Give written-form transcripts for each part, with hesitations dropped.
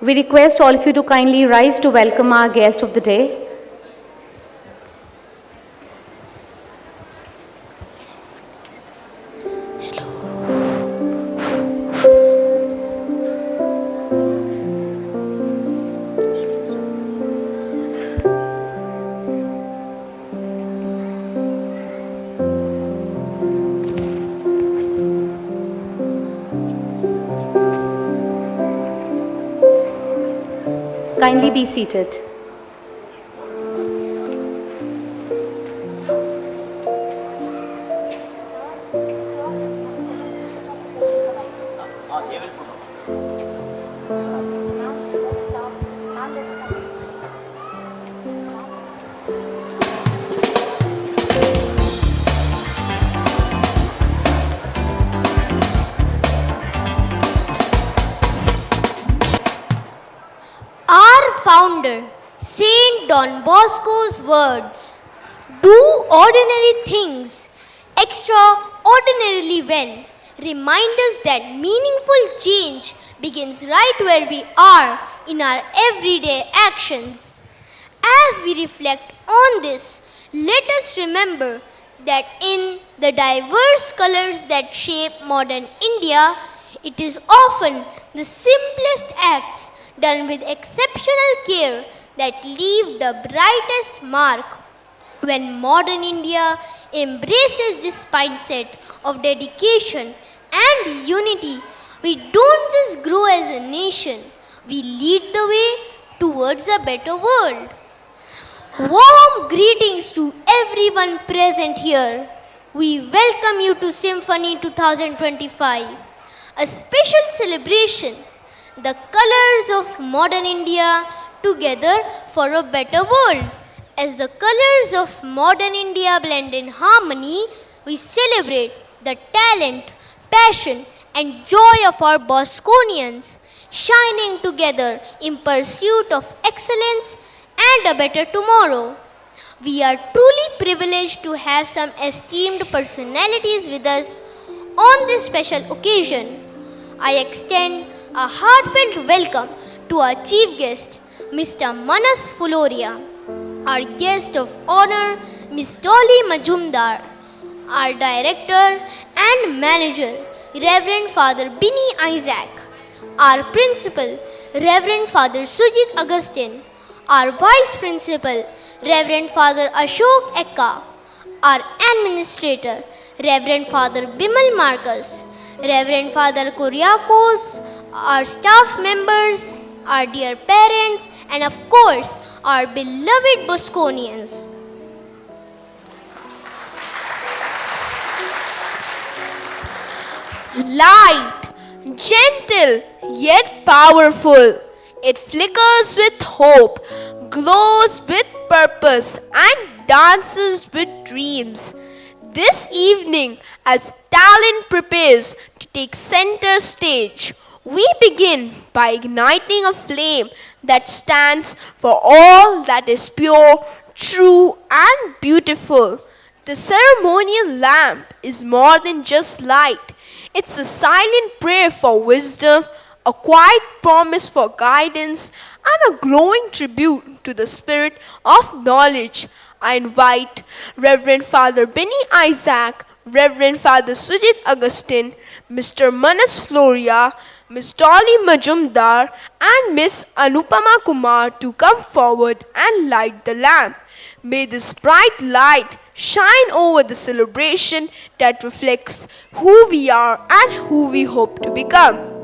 We request all of you to kindly rise to welcome our guest of the day. Kindly be seated. Founder, Saint Don Bosco's words, "Do ordinary things extraordinarily well," remind us that meaningful change begins right where we are in our everyday actions. As we reflect on this, let us remember that in the diverse colors that shape modern India, it is often the simplest acts done with exceptional care that leave the brightest mark. When modern India embraces this mindset of dedication and unity, we don't just grow as a nation, we lead the way towards a better world. Warm greetings to everyone present here. We welcome you to Symphony 2025, a special celebration, the colors of modern India together for a better world. As the colors of modern India blend in harmony, we celebrate the talent, passion, and joy of our Bosconians, shining together in pursuit of excellence and a better tomorrow. We are truly privileged to have some esteemed personalities with us on this special occasion. I extend a heartfelt welcome to our chief guest, Mr. Manas Fuloria, our guest of honor, Ms. Dolly Majumdar, our director and manager, Reverend Father Binny Isaac, our principal, Reverend Father Sujit Augustine, our vice principal, Reverend Father Ashok Ekka, our administrator, Reverend Father Bimal Marcus, Reverend Father Kuriakos, our staff members, our dear parents, and of course, our beloved Bosconians. Light, gentle yet powerful. It flickers with hope, glows with purpose, and dances with dreams. This evening, as talent prepares to take center stage, we begin by igniting a flame that stands for all that is pure, true, and beautiful. The ceremonial lamp is more than just light. It's a silent prayer for wisdom, a quiet promise for guidance, and a glowing tribute to the spirit of knowledge. I invite Reverend Father Binny Isaac, Reverend Father Sujit Augustine, Mr. Manas Floria, Ms. Dolly Majumdar, and Ms. Anupama Kumar to come forward and light the lamp. May this bright light shine over the celebration that reflects who we are and who we hope to become.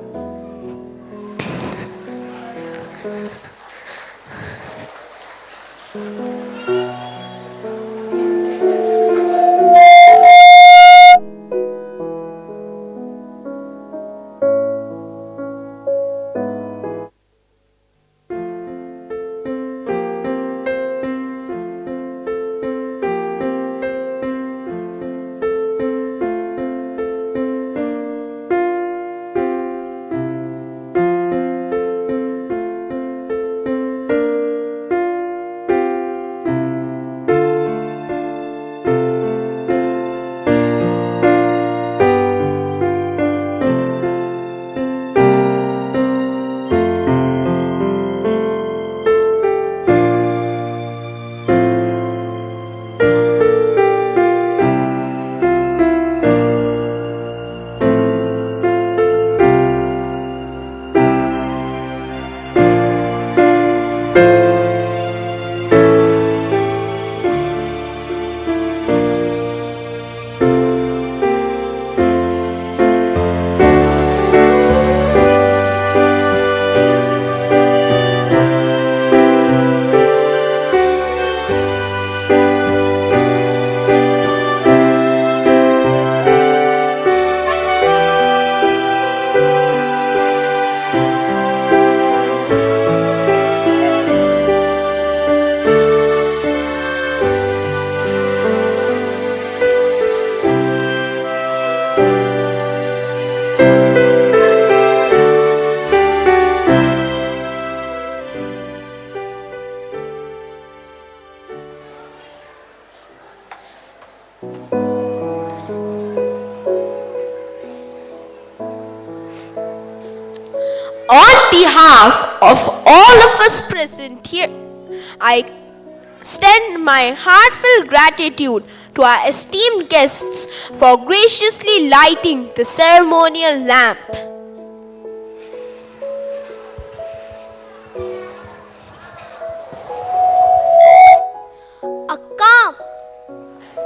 on behalf of all of us present here, I extend my heartfelt gratitude to our esteemed guests for graciously lighting the ceremonial lamp.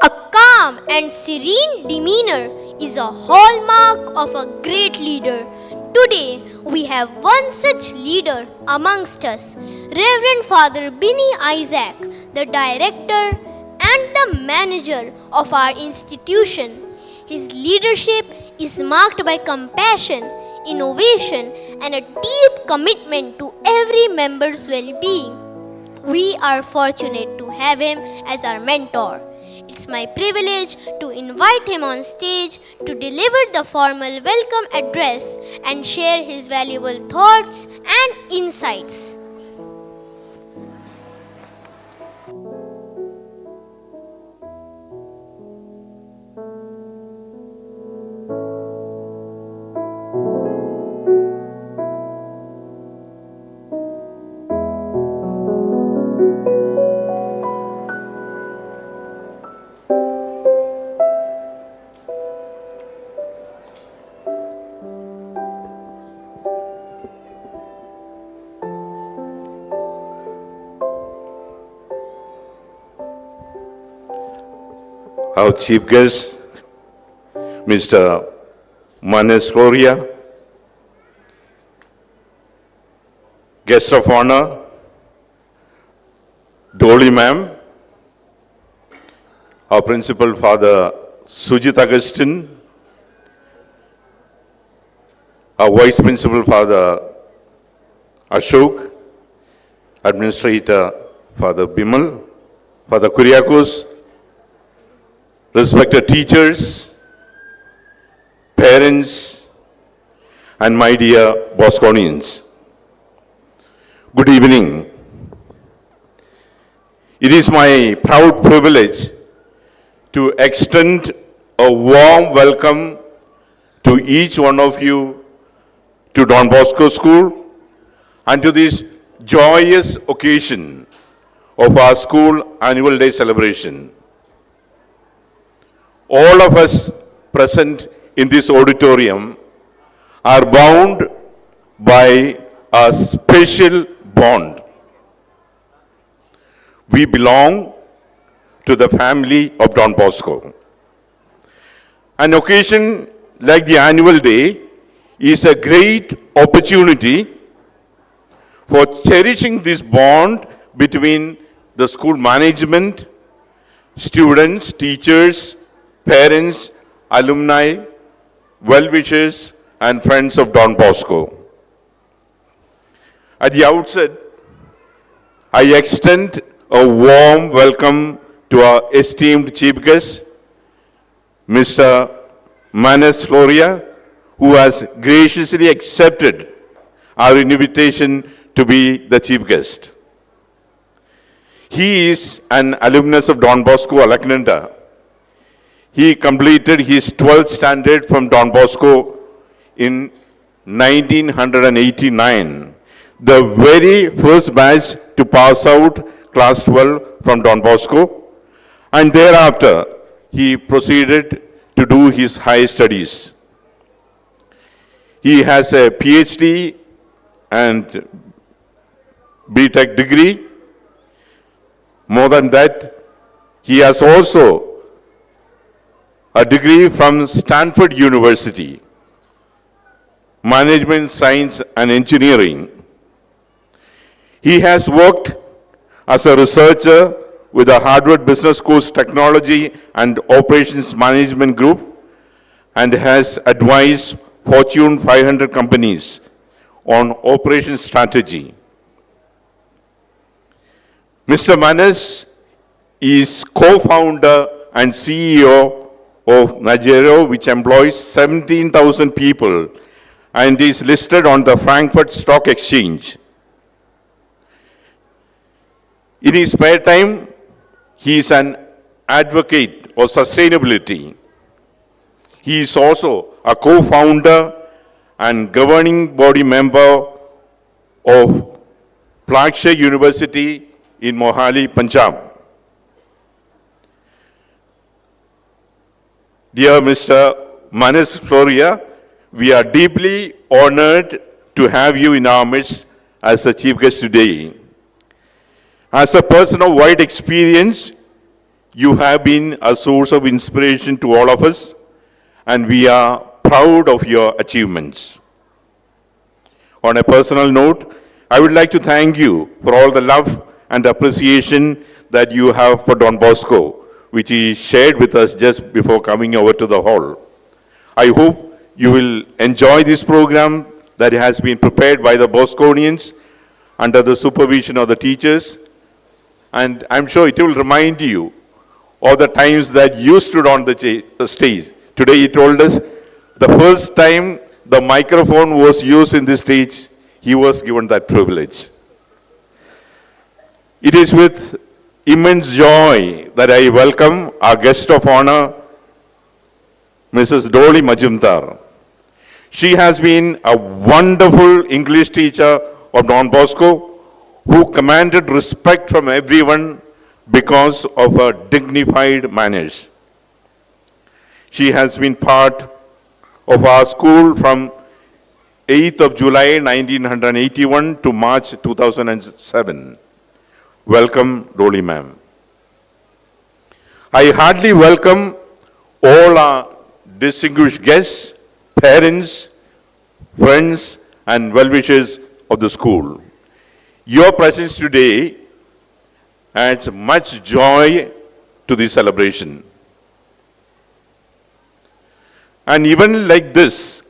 A calm and serene demeanor is a hallmark of a great leader. Today, we have one such leader amongst us, Reverend Father Binny Isaac, the director and the manager of our institution. His leadership is marked by compassion, innovation, and a deep commitment to every member's well-being. We are fortunate to have him as our mentor. It's my privilege to invite him on stage to deliver the formal welcome address and share his valuable thoughts and insights. Our chief guest, Mr. Manes Gloria, guest of honor, Dolly ma'am, our principal Father Sujit Augustine, our vice principal Father Ashok, administrator Father Bimal, Father Kuriakos, respected teachers, parents, and my dear Bosconians. Good evening. It is my proud privilege to extend a warm welcome to each one of you to Don Bosco School and to this joyous occasion of our school annual day celebration. All of us present in this auditorium are bound by a special bond. We belong to the family of Don Bosco. An occasion like the annual day is a great opportunity for cherishing this bond between the school management, students, teachers, parents, alumni, well-wishers, and friends of Don Bosco. At the outset, I extend a warm welcome to our esteemed chief guest, Mr. Manes Gloria, who has graciously accepted our invitation to be the chief guest. He is an alumnus of Don Bosco, Alakananda. He completed his 12th standard from Don Bosco in 1989, the very first batch to pass out class 12 from Don Bosco, and thereafter he proceeded to do his higher studies. He has a PhD and BTech degree. More than that, he has also a degree from Stanford University, Management Science and Engineering. He has worked as a researcher with the Harvard Business School's Technology and Operations Management Group and has advised Fortune 500 companies on operations strategy. Mr. Manes is co-founder and CEO of Nigeria, which employs 17,000 people and is listed on the Frankfurt Stock Exchange. In his spare time, he is an advocate of sustainability. He is also a co-founder and governing body member of Plaksha University in Mohali, Punjab. Dear Mr. Manis Floria, we are deeply honored to have you in our midst as a chief guest today. As a person of wide experience, you have been a source of inspiration to all of us, and we are proud of your achievements. On a personal note, I would like to thank you for all the love and appreciation that you have for Don Bosco, which he shared with us just before coming over to the hall. I hope you will enjoy this program that has been prepared by the Bosconians under the supervision of the teachers, and I'm sure it will remind you of the times that you stood on the stage. Today he told us the first time the microphone was used in this stage, he was given that privilege. It is with immense joy that I welcome our guest of honor, Mrs. Dolly Majumdar. She has been a wonderful English teacher of Don Bosco who commanded respect from everyone because of her dignified manners. She has been part of our school from 8th of July 1981 to March 2007. Welcome, Dolly ma'am. I heartily welcome all our distinguished guests, parents, friends, and well-wishers of the school. Your presence today adds much joy to the celebration. And even like this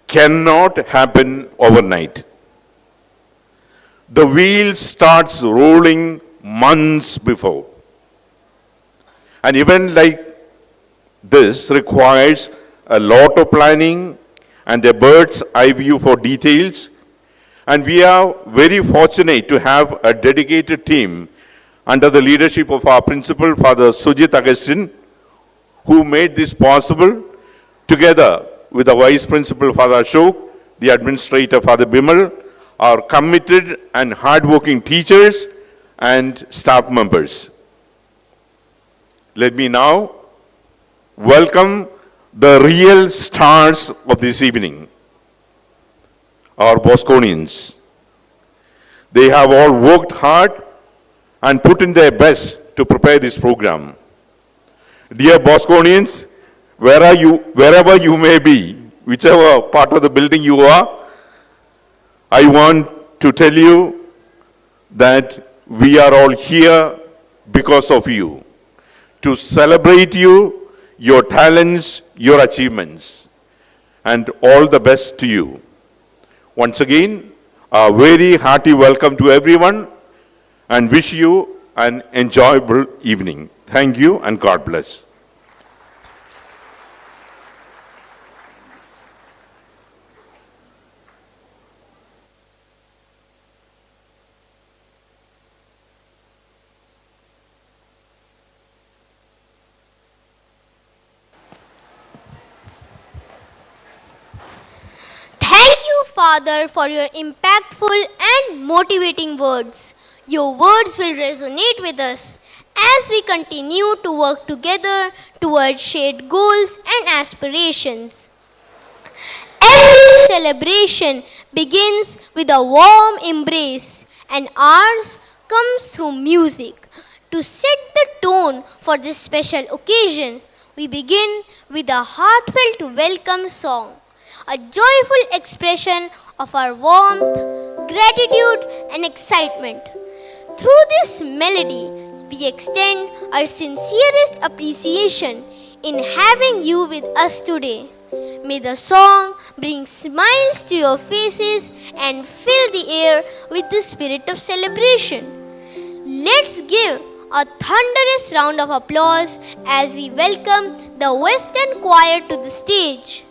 cannot happen overnight. The wheel starts rolling months before. And even like this requires a lot of planning and a bird's eye view for details. And we are very fortunate to have a dedicated team under the leadership of our principal, Father Sujit Agustin, who made this possible, together with the Vice Principal, Father Ashok, the Administrator, Father Bimal, our committed and hardworking teachers and staff members. Let me now welcome the real stars of this evening, our Bosconians. They have all worked hard and put in their best to prepare this program. Dear Bosconians, wherever you may be, whichever part of the building you are, I want to tell you that we are all here because of you, to celebrate you, your talents, your achievements, and all the best to you. Once again, a very hearty welcome to everyone, and wish you an enjoyable evening. Thank you and God bless. Thank you, Father, for your impactful and motivating words. Your words will resonate with us as we continue to work together towards shared goals and aspirations. Every celebration begins with a warm embrace, and ours comes through music. To set the tone for this special occasion, we begin with a heartfelt welcome song, a joyful expression of our warmth, gratitude, and excitement. Through this melody, we extend our sincerest appreciation in having you with us today. May the song bring smiles to your faces and fill the air with the spirit of celebration. Let's give a thunderous round of applause as we welcome the Western Choir to the stage.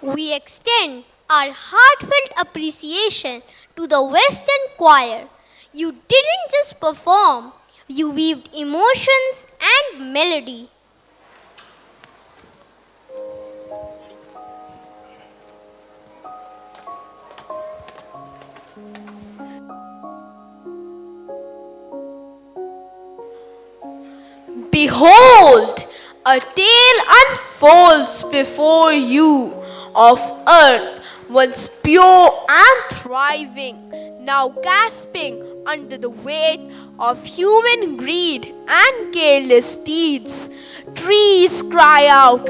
We extend our heartfelt appreciation to the Western Choir. You didn't just perform, you weaved emotions and melody. Behold, a tale unfolds before you of earth once pure and thriving, now gasping under the weight of human greed and careless deeds. Trees cry out,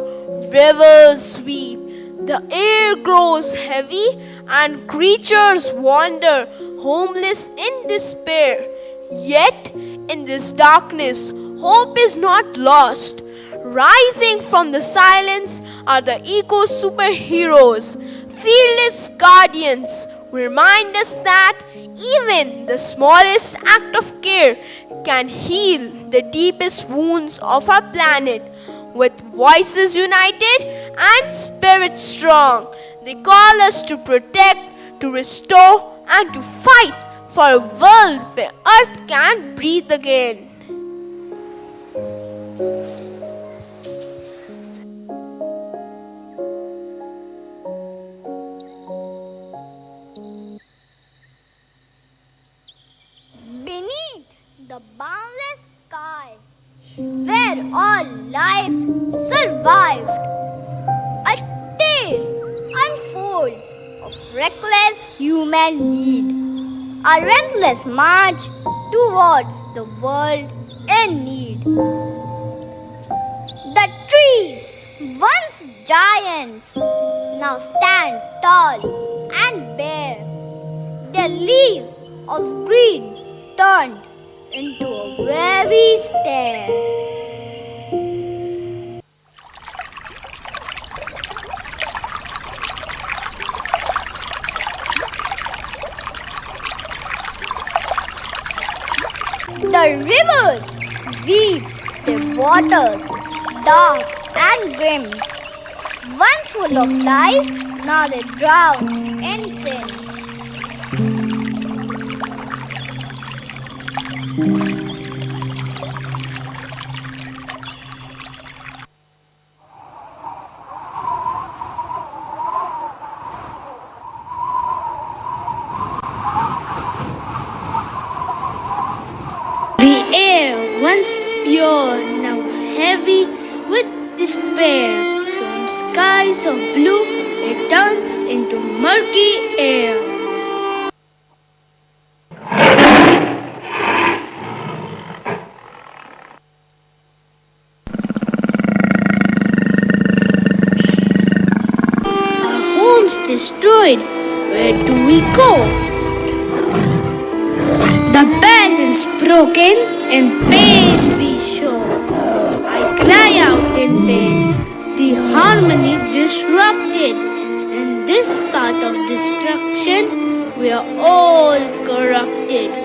rivers weep, the air grows heavy, and creatures wander homeless in despair. Yet, in this darkness, hope is not lost. Rising from the silence are the eco superheroes, fearless guardians who remind us that even the smallest act of care can heal the deepest wounds of our planet. With voices united and spirits strong, they call us to protect, to restore, and to fight for a world where Earth can breathe again. Beneath the boundless sky, where all life survived, a tale unfolds of reckless human need, a relentless march towards the world in need. The trees, once giants, now stand tall and bare, their leaves of green turned into a weary stare. The rivers weep their waters, dark and grim. Once full of life, now they drown in sin. The air, once pure, now heavy with despair. From skies of blue, it turns into murky air. Our homes destroyed, where do we go? The balance broken, in pain we show. I cry out in pain, the harmony disrupted. In this path of destruction, we are all corrupted.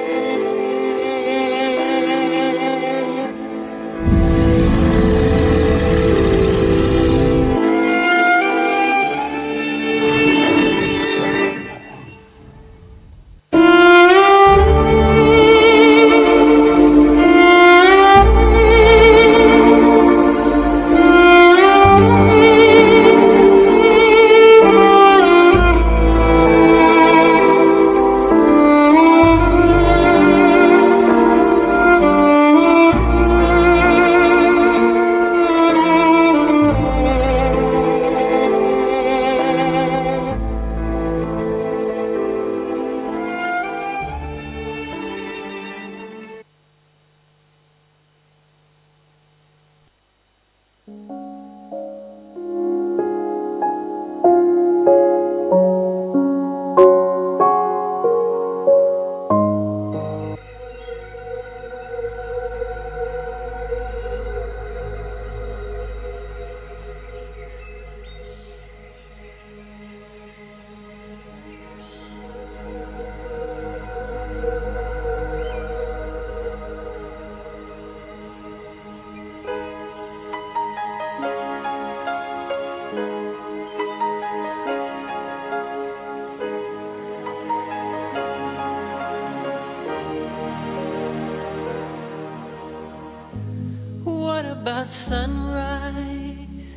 about sunrise?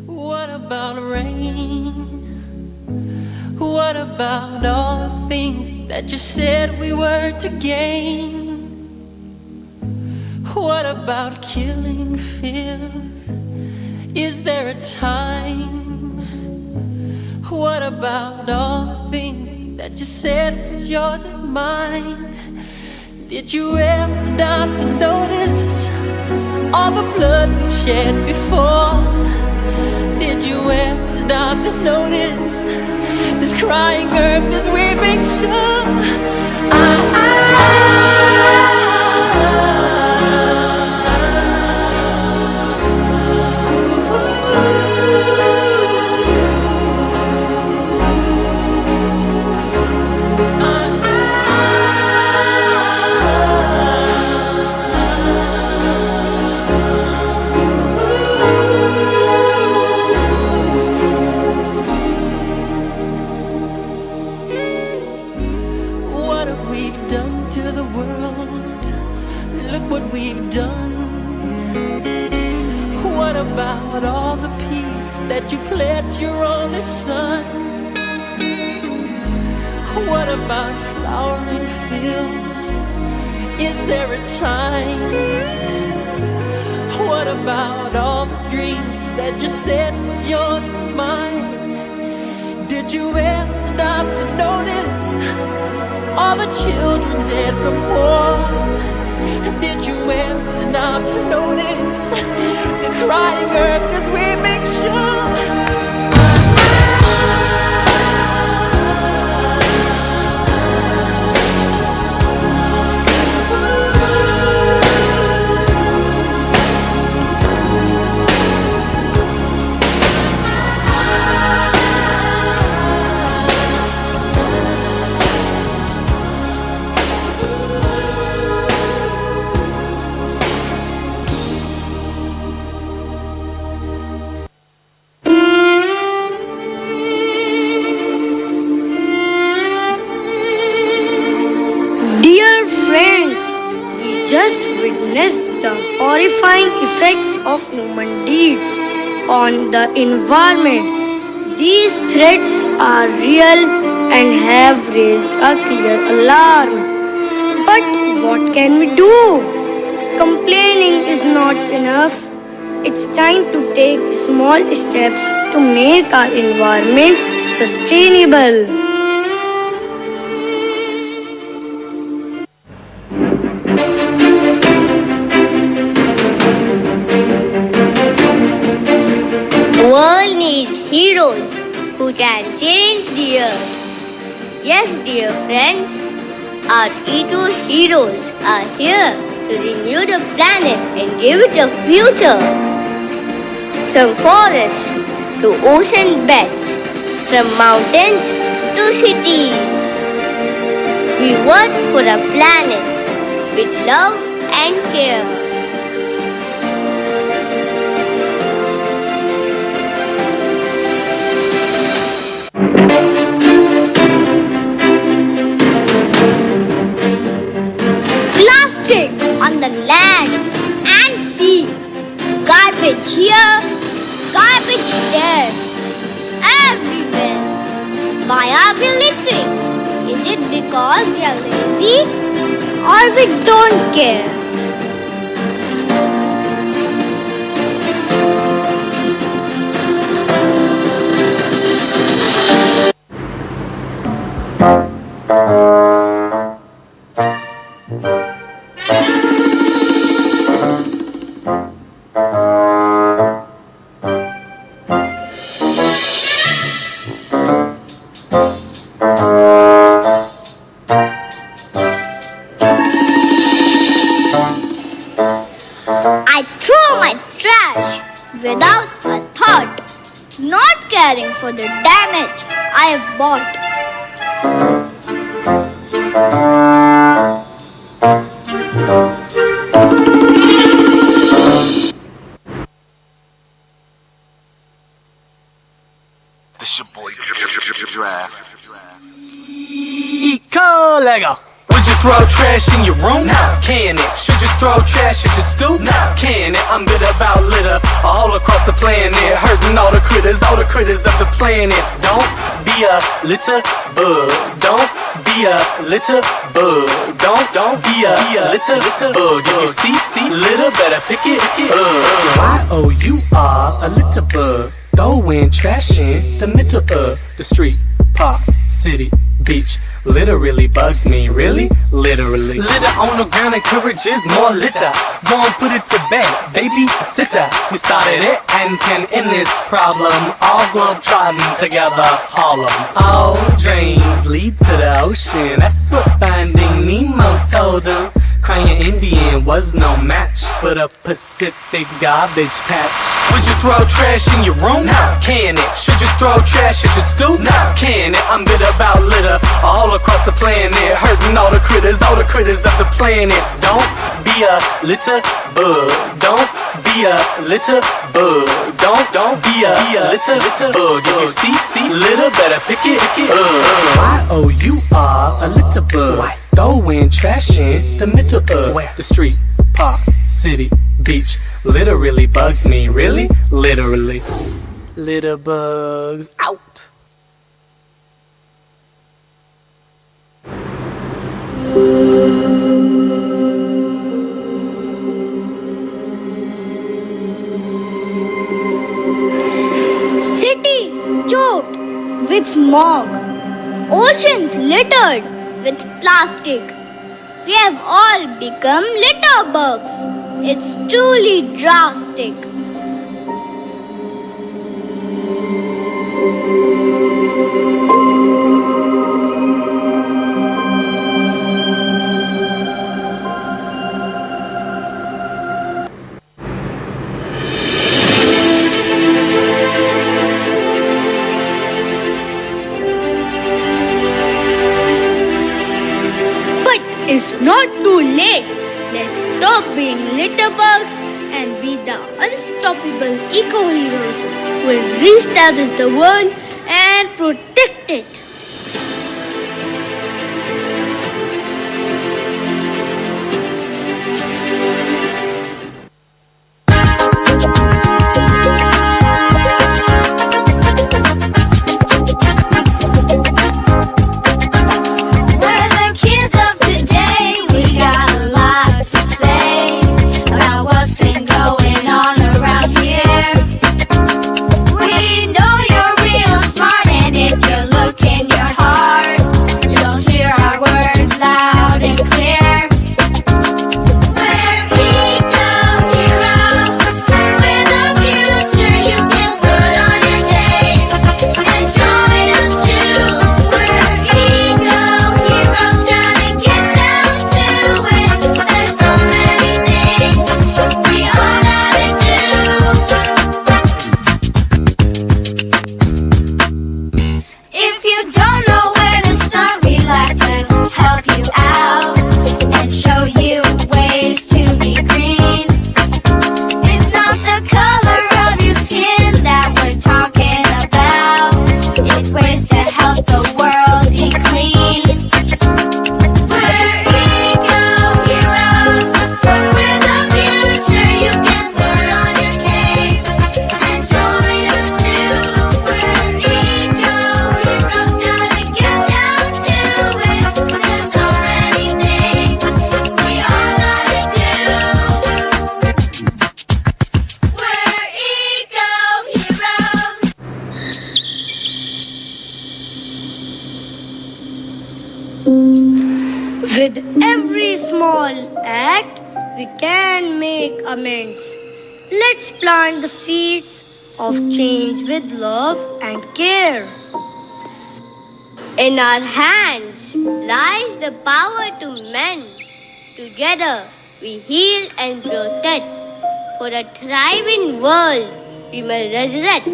What about rain? What about all the things that you said we were to gain? What about killing fears? Is there a time? What about all the things that you said was yours and mine? Did you ever stop to notice all the blood we've shed before? Did you ever stop to notice this crying earth, this weeping shore? About all the peace that you pledged your only son? What about flowering fields? Is there a time? What about all the dreams that you said was yours and mine? Did you ever stop to notice all the children dead from war? Did you ever stop to notice this crying earth, this weeping shore? Just witnessed the horrifying effects of human deeds on the environment. These threats are real and have raised a clear alarm. But what can we do? Complaining is not enough. It's time to take small steps to make our environment sustainable. World needs heroes who can change the earth. Yes, dear friends, our eco-heroes are here to renew the planet and give it a future. From forests to ocean beds, from mountains to cities, we work for a planet with love and care. Plastic on the land and sea. Garbage here, garbage there. Everywhere. Why are we littering? Is it because we are lazy or we don't care? I throw my trash without a thought, not caring for the damage I have bought. This your boy Draft. Eco Lego. Would you throw trash in your room? No. Can it? Should you throw trash at your stoop? No. Can it? I'm bitter about litter all across the planet, hurting all the critters of the planet. Don't be a litter bug. Don't be a litter bug. Don't be a litter bug. If you see litter, better pick it up. Y-O-U-R, a litter bug. Throwing trash in the middle of the street, park, city, beach. Literally bugs me, really? Literally. Litter on the ground encourages more litter. Go and put it to bed, baby sitter. We started it and can end this problem. All globe-trotting together, Harlem. All drains lead to the ocean. That's what Finding Nemo told them. Crying Indian was no match for the Pacific garbage patch. Would you throw trash in your room? No. Can it? Should you throw trash at your stoop? No. Can it? I'm bitter about litter all across the planet, hurting all the critters of the planet. Don't be a litter bug. Don't be a litter bug. Don't be a litter bug. If you see litter, better pick it up. Y-O-U-R, a litter bug. Throwing trash in the middle of the street, park, city, beach. Literally bugs me, really? Literally. Litter bugs out. Cities choked with smog, oceans littered with plastic. We have all become litter bugs. It's truly drastic. It's not too late. Let's stop being litter bugs and be the unstoppable eco-heroes who will reestablish the world and protect it. With every small act, we can make amends. Let's plant the seeds of change with love and care. In our hands lies the power to mend. Together we heal and protect. For a thriving world we may resurrect.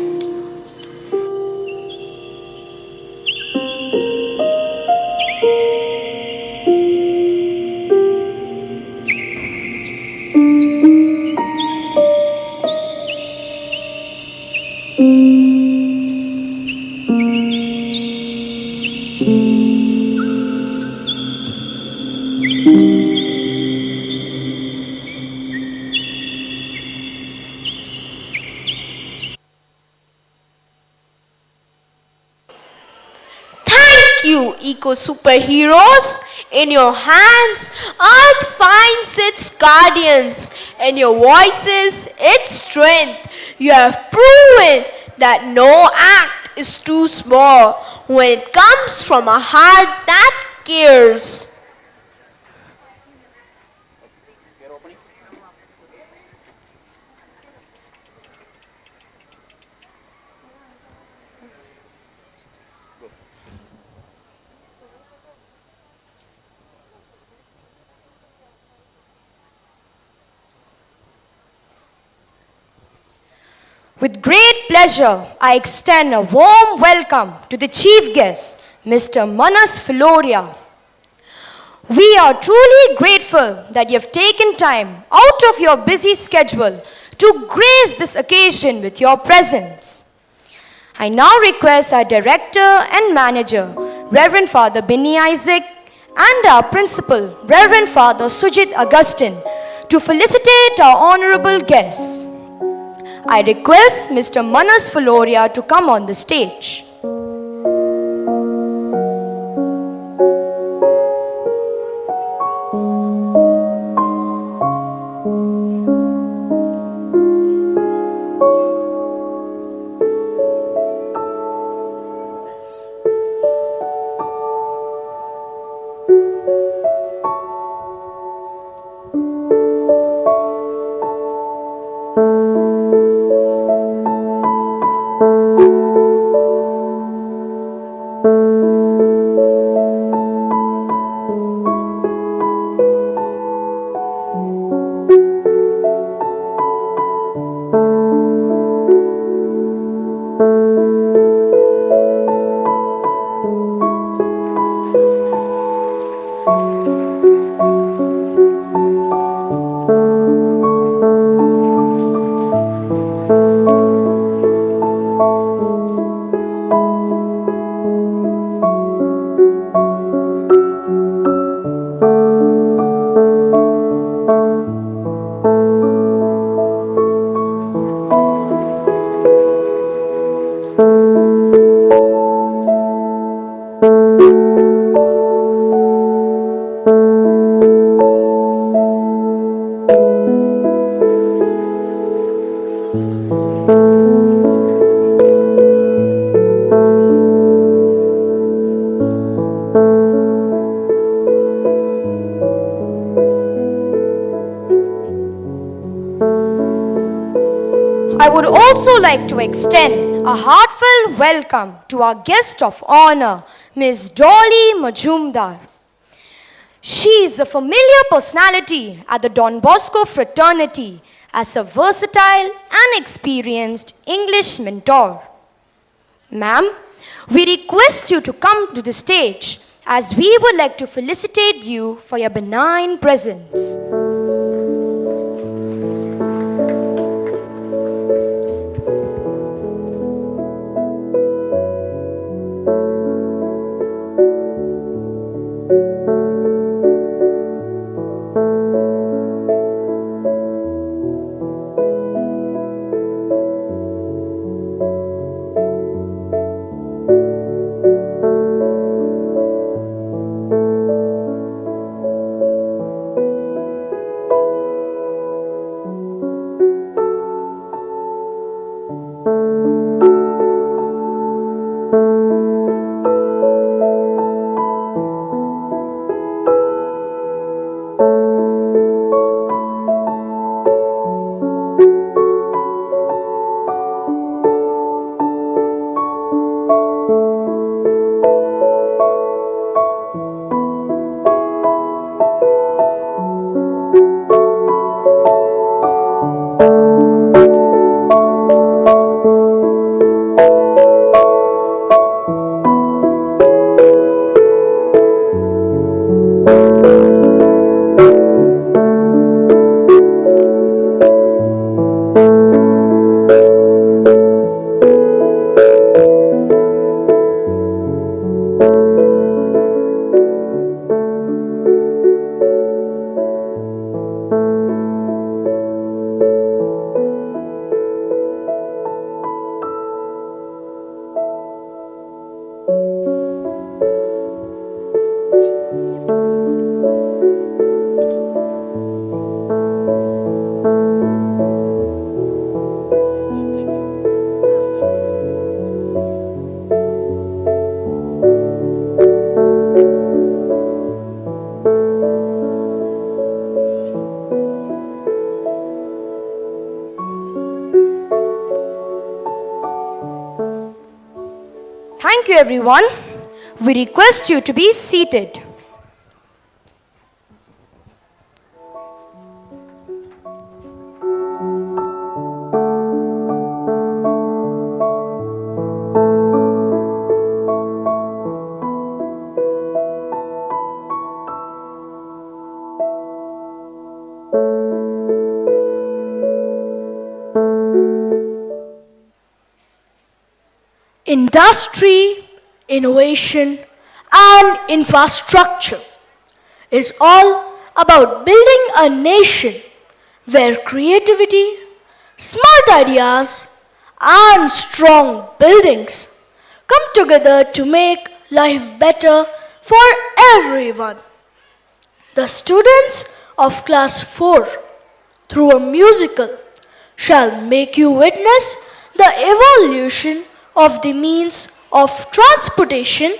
Eco superheroes, in your hands, earth finds its guardians. In your voices, its strength. You have proven that no act is too small when it comes from a heart that cares. With great pleasure, I extend a warm welcome to the chief guest, Mr. Manas Filoria. We are truly grateful that you have taken time out of your busy schedule to grace this occasion with your presence. I now request our director and manager, Reverend Father Binny Isaac, and our principal, Reverend Father Sujit Augustine, to felicitate our honorable guests. I request Mr. Manas Filoria to come on the stage. I would also like to extend a heartfelt welcome to our guest of honor, Ms. Dolly Majumdar. She is a familiar personality at the Don Bosco fraternity as a versatile and experienced English mentor. Ma'am, we request you to come to the stage as we would like to felicitate you for your benign presence. Thank you, everyone. We request you to be seated. Industry, innovation, and infrastructure is all about building a nation where creativity, smart ideas, and strong buildings come together to make life better for everyone. The students of class 4, through a musical, shall make you witness the evolution of the means of transportation,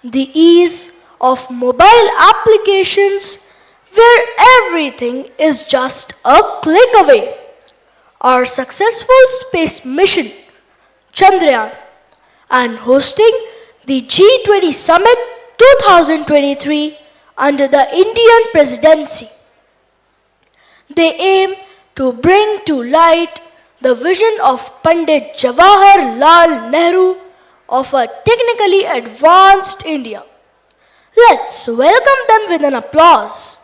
the ease of mobile applications where everything is just a click away. Our successful space mission, Chandrayaan, and hosting the G20 Summit 2023 under the Indian presidency. They aim to bring to light the vision of Pandit Jawaharlal Nehru of a technically advanced India. Let's welcome them with an applause.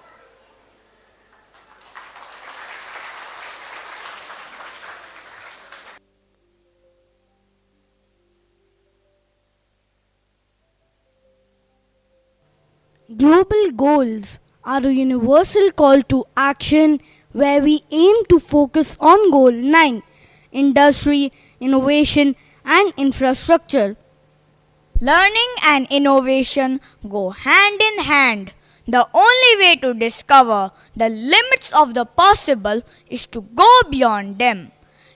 Global goals are a universal call to action where we aim to focus on Goal 9, industry, innovation, and infrastructure. Learning and innovation go hand in hand. The only way to discover the limits of the possible is to go beyond them.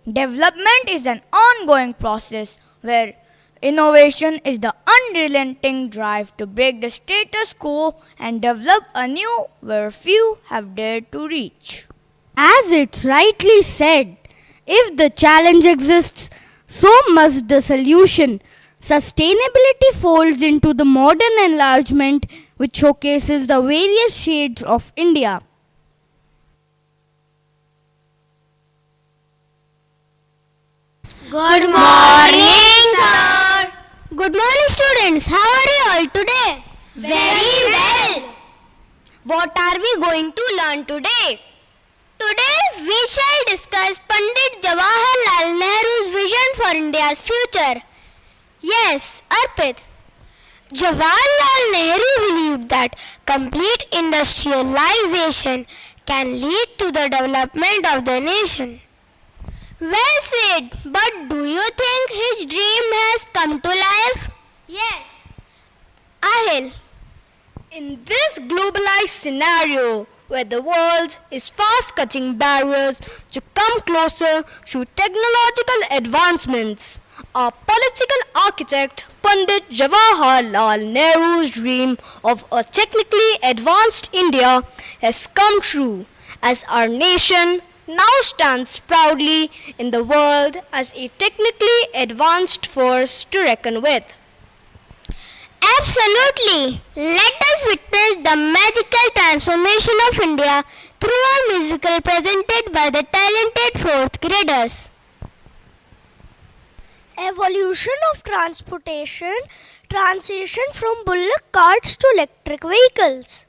Development is an ongoing process where innovation is the unrelenting drive to break the status quo and develop a new where few have dared to reach. As it's rightly said, if the challenge exists, so must the solution. Sustainability folds into the modern enlargement which showcases the various shades of India. Good morning, sir. Good morning, students. How are you all today? Very well. What are we going to learn today? Today we shall discuss Pandit Jawaharlal Nehru's vision for India's future. Yes, Arpit. Jawaharlal Nehru believed that complete industrialization can lead to the development of the nation. Well said, but do you think his dream has come to life? Yes. Ahil. In this globalized scenario, where the world is fast cutting barriers to come closer through technological advancements, our political architect Pandit Jawaharlal Nehru's dream of a technically advanced India has come true, as our nation now stands proudly in the world as a technically advanced force to reckon with. Absolutely. Let us witness the magical transformation of India through a musical presented by the talented fourth graders. Evolution of transportation, transition from bullock carts to electric vehicles.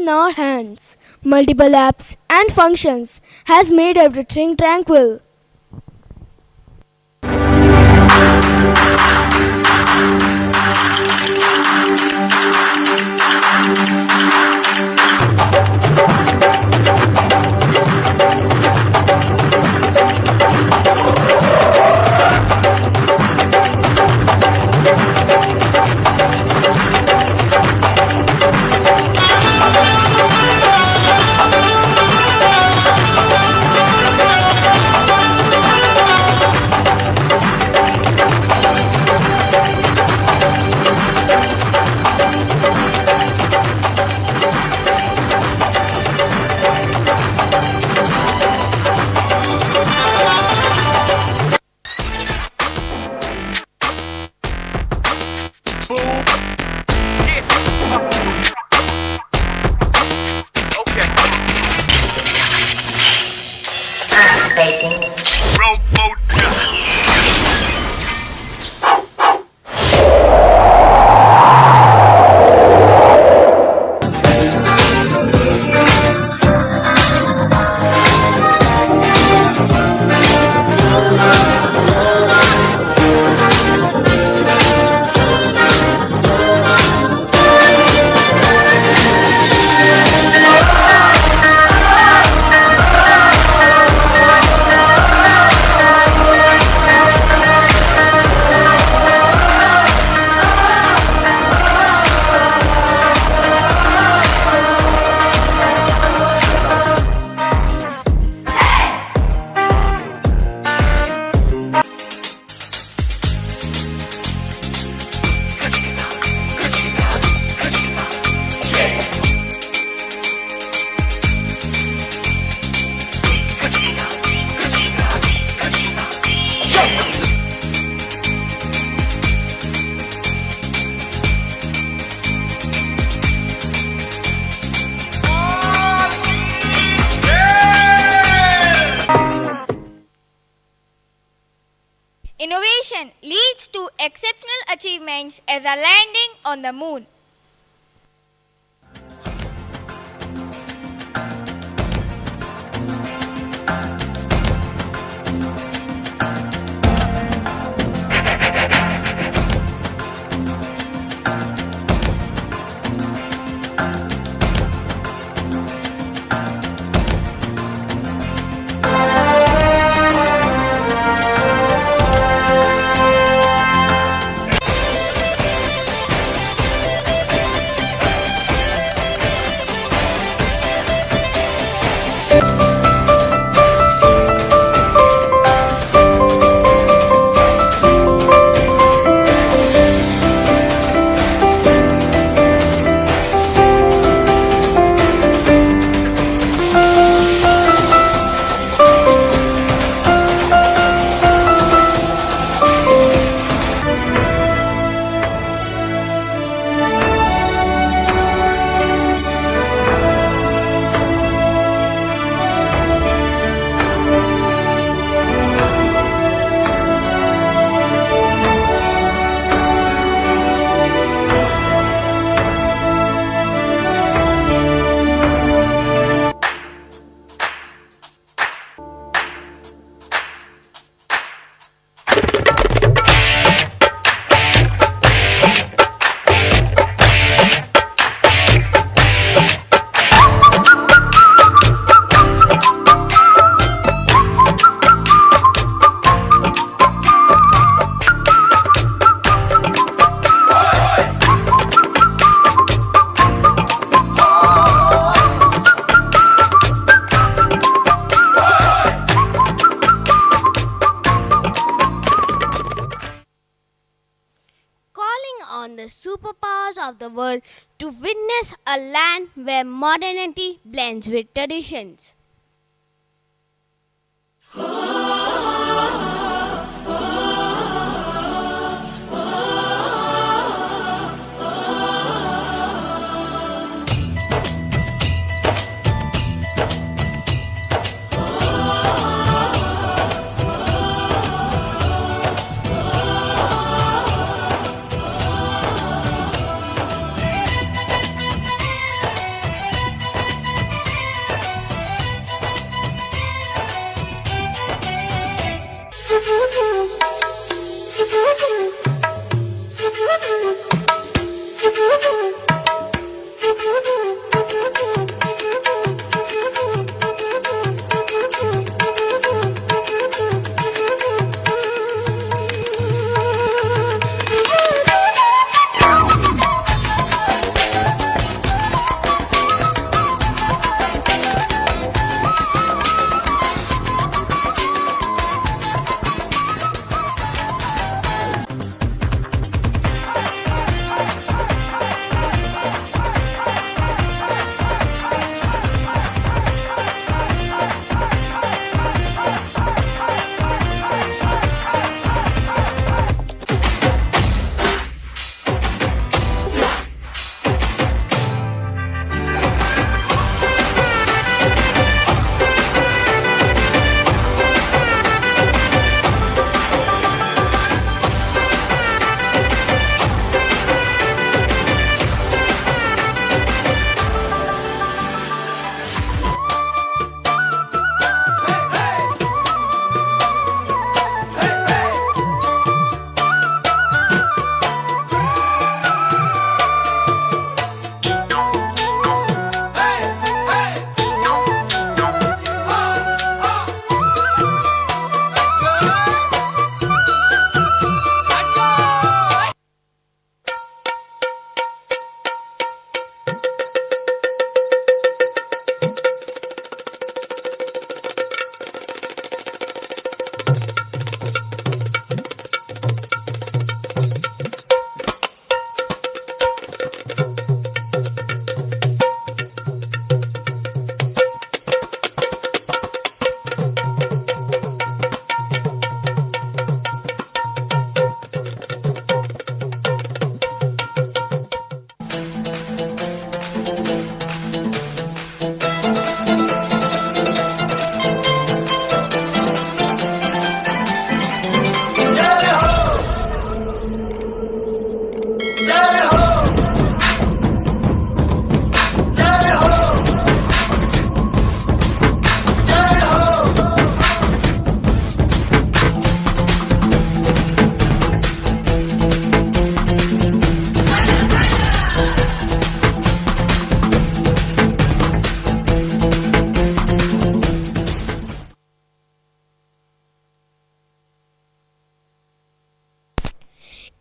our hands. Multiple apps and functions has made everything tranquil. Innovation leads to exceptional achievements as a landing on the moon. On the superpowers of the world to witness a land where modernity blends with traditions.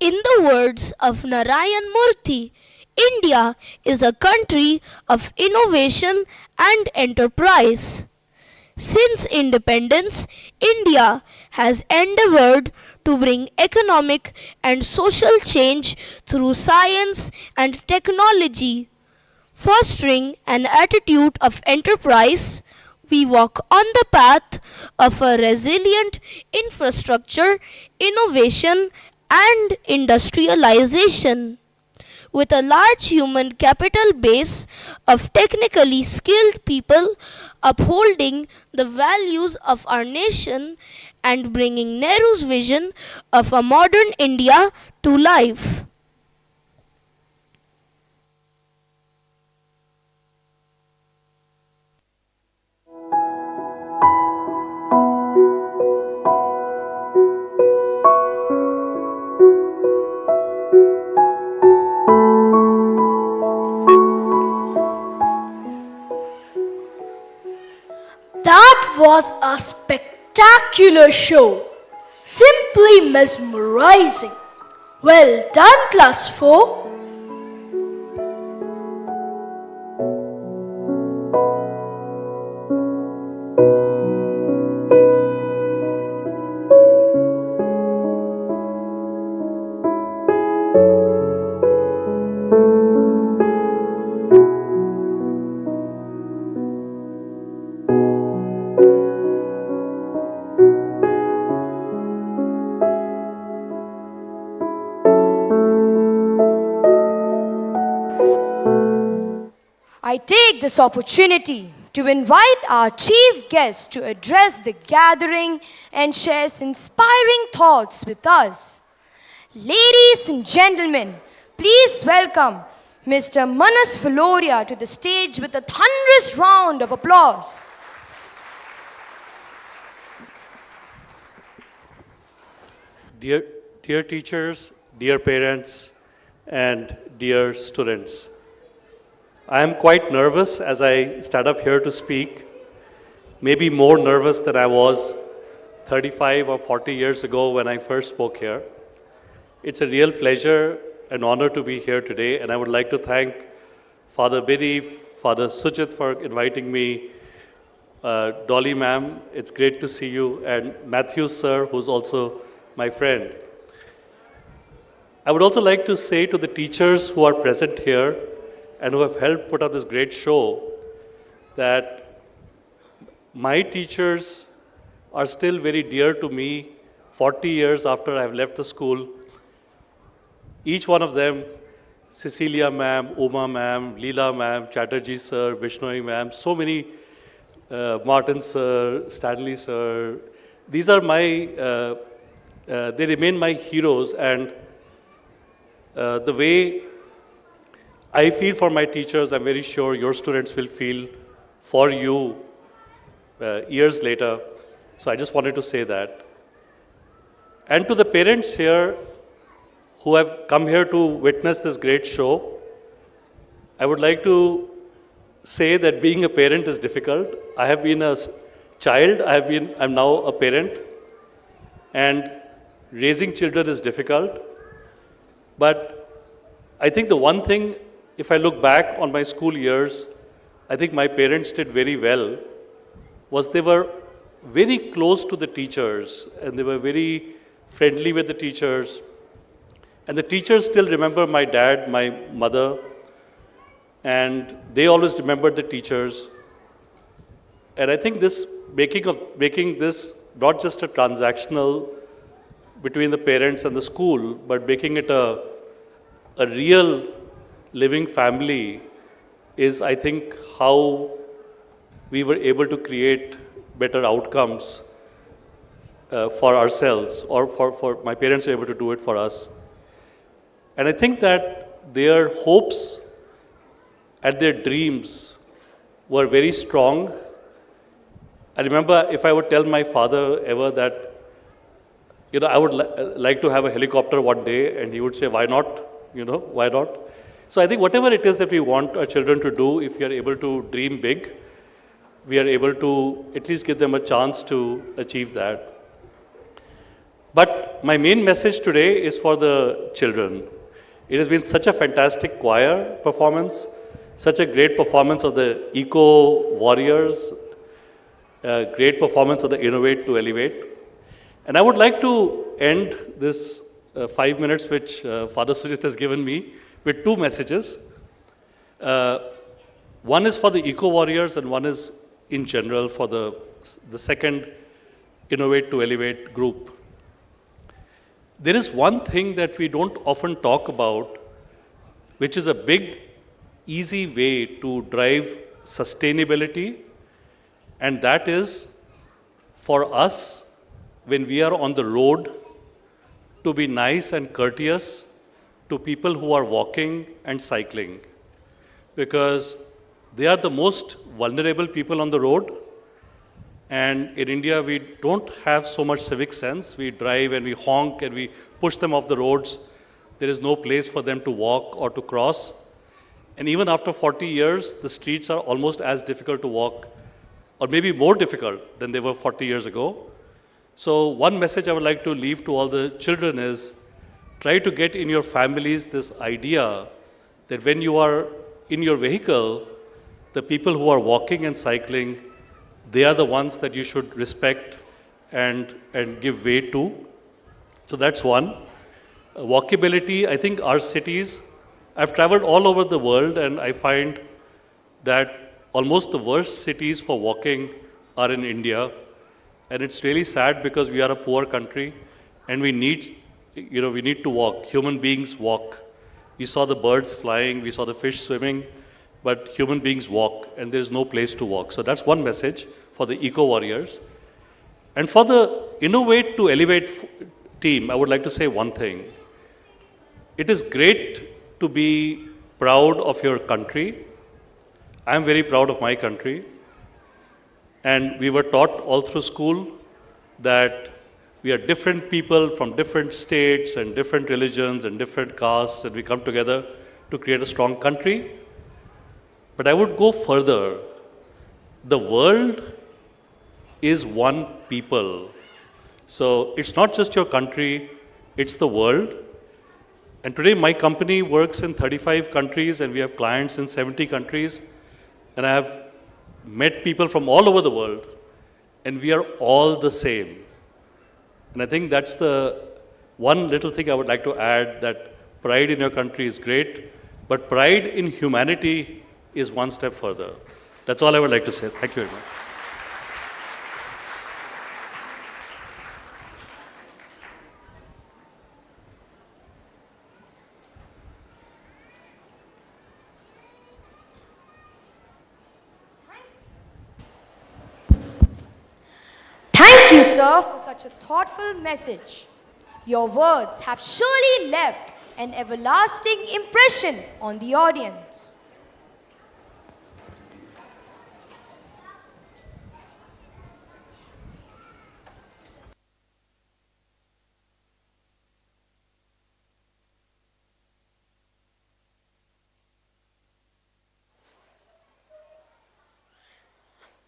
In the words of Narayan Murthy, India is a country of innovation and enterprise. Since independence, India has endeavored to bring economic and social change through science and technology. Fostering an attitude of enterprise, we walk on the path of a resilient infrastructure, innovation, and industrialization. With a large human capital base of technically skilled people upholding the values of our nation and bringing Nehru's vision of a modern India to life. That was a spectacular show. Simply mesmerizing. Well done, Class 4. I take this opportunity to invite our chief guest to address the gathering and share his inspiring thoughts with us. Ladies and gentlemen, please welcome Mr. Manas Floria to the stage with a thunderous round of applause. Dear teachers, dear parents, and dear students, I am quite nervous as I stand up here to speak, maybe more nervous than I was 35 or 40 years ago when I first spoke here. It's a real pleasure and honor to be here today, and I would like to thank Father Biddy, Father Sujit for inviting me, Dolly ma'am, it's great to see you, and Matthew sir, who's also my friend. I would also like to say to the teachers who are present here and who have helped put up this great show that my teachers are still very dear to me 40 years after I've left the school. Each one of them, Cecilia ma'am, Uma ma'am, Leela ma'am, Chatterjee sir, Vishnoi ma'am, so many, Martin sir, Stanley sir, these are my, they remain my heroes, and the way I feel for my teachers, I'm very sure your students will feel for you years later. So I just wanted to say that. And to the parents here who have come here to witness this great show, I would like to say that being a parent is difficult. I have been a child, I'm now a parent, and raising children is difficult. But I think the one thing, if I look back on my school years, I think my parents did very well, was they were very close to the teachers, and they were very friendly with the teachers. And the teachers still remember my dad, my mother, and they always remembered the teachers. And I think this making this not just a transactional between the parents and the school, but making it a real living family is, I think, how we were able to create better outcomes for ourselves, or for my parents were able to do it for us. And I think that their hopes and their dreams were very strong. I remember if I would tell my father ever that, I would like to have a helicopter one day, and he would say, why not? Why not? So I think whatever it is that we want our children to do, if we are able to dream big, we are able to at least give them a chance to achieve that. But my main message today is for the children. It has been such a fantastic choir performance, such a great performance of the Eco Warriors, great performance of the Innovate to Elevate. And I would like to end this 5 minutes which Father Sujit has given me with two messages. One is for the Eco Warriors and one is in general for the second Innovate to Elevate group. There is one thing that we don't often talk about, which is a big, easy way to drive sustainability, and that is for us, when we are on the road, to be nice and courteous to people who are walking and cycling, because they are the most vulnerable people on the road. And in India, we don't have so much civic sense. We drive and we honk and we push them off the roads. There is no place for them to walk or to cross. And even after 40 years, the streets are almost as difficult to walk, or maybe more difficult than they were 40 years ago. So one message I would like to leave to all the children is, try to get in your families this idea that when you are in your vehicle, the people who are walking and cycling, they are the ones that you should respect and give way to. So that's one. Walkability, I think our cities, I've traveled all over the world and I find that almost the worst cities for walking are in India. And it's really sad because we are a poor country and we need to walk. Human beings walk. We saw the birds flying, we saw the fish swimming, but human beings walk and there's no place to walk. So that's one message for the Eco Warriors. And for the Innovate to Elevate team, I would like to say one thing. It is great to be proud of your country. I'm very proud of my country. And we were taught all through school that we are different people from different states and different religions and different castes, and we come together to create a strong country. But I would go further. The world is one people. So it's not just your country, it's the world. And today my company works in 35 countries and we have clients in 70 countries. And I have met people from all over the world and we are all the same. And I think that's the one little thing I would like to add, that pride in your country is great, but pride in humanity is one step further. That's all I would like to say. Thank you very much. Thank you, sir, for such a thoughtful message. Your words have surely left an everlasting impression on the audience.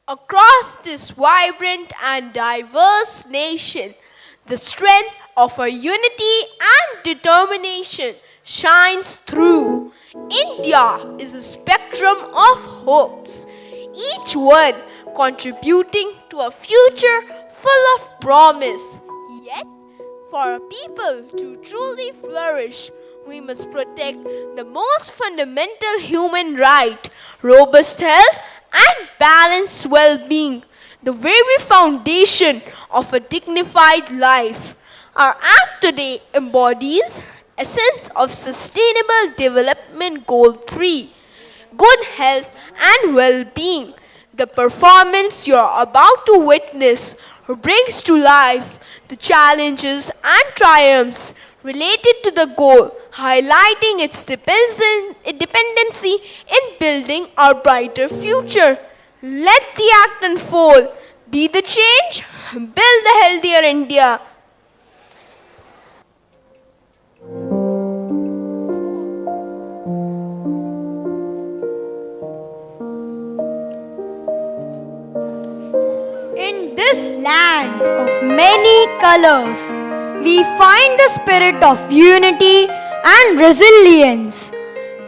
Across this vibrant and diverse nation, the strength of our unity and determination shines through. India is a spectrum of hopes, each one contributing to a future full of promise. Yet, for our people to truly flourish, we must protect the most fundamental human right, robust health and balanced well-being, the very foundation of a dignified life. Our act today embodies essence of Sustainable Development Goal 3, good health and well-being. The performance you are about to witness brings to life the challenges and triumphs related to the goal, highlighting its dependency in building our brighter future. Let the act unfold. Be the change, build a healthier India. In this land of many colors, we find the spirit of unity and resilience.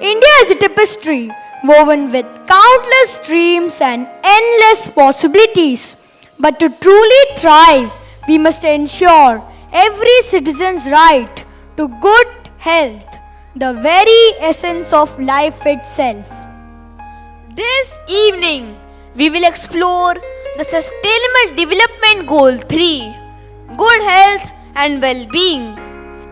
India is a tapestry woven with countless dreams and endless possibilities. But to truly thrive, we must ensure every citizen's right to good health, the very essence of life itself. This evening, we will explore the Sustainable Development Goal 3, good health and well-being,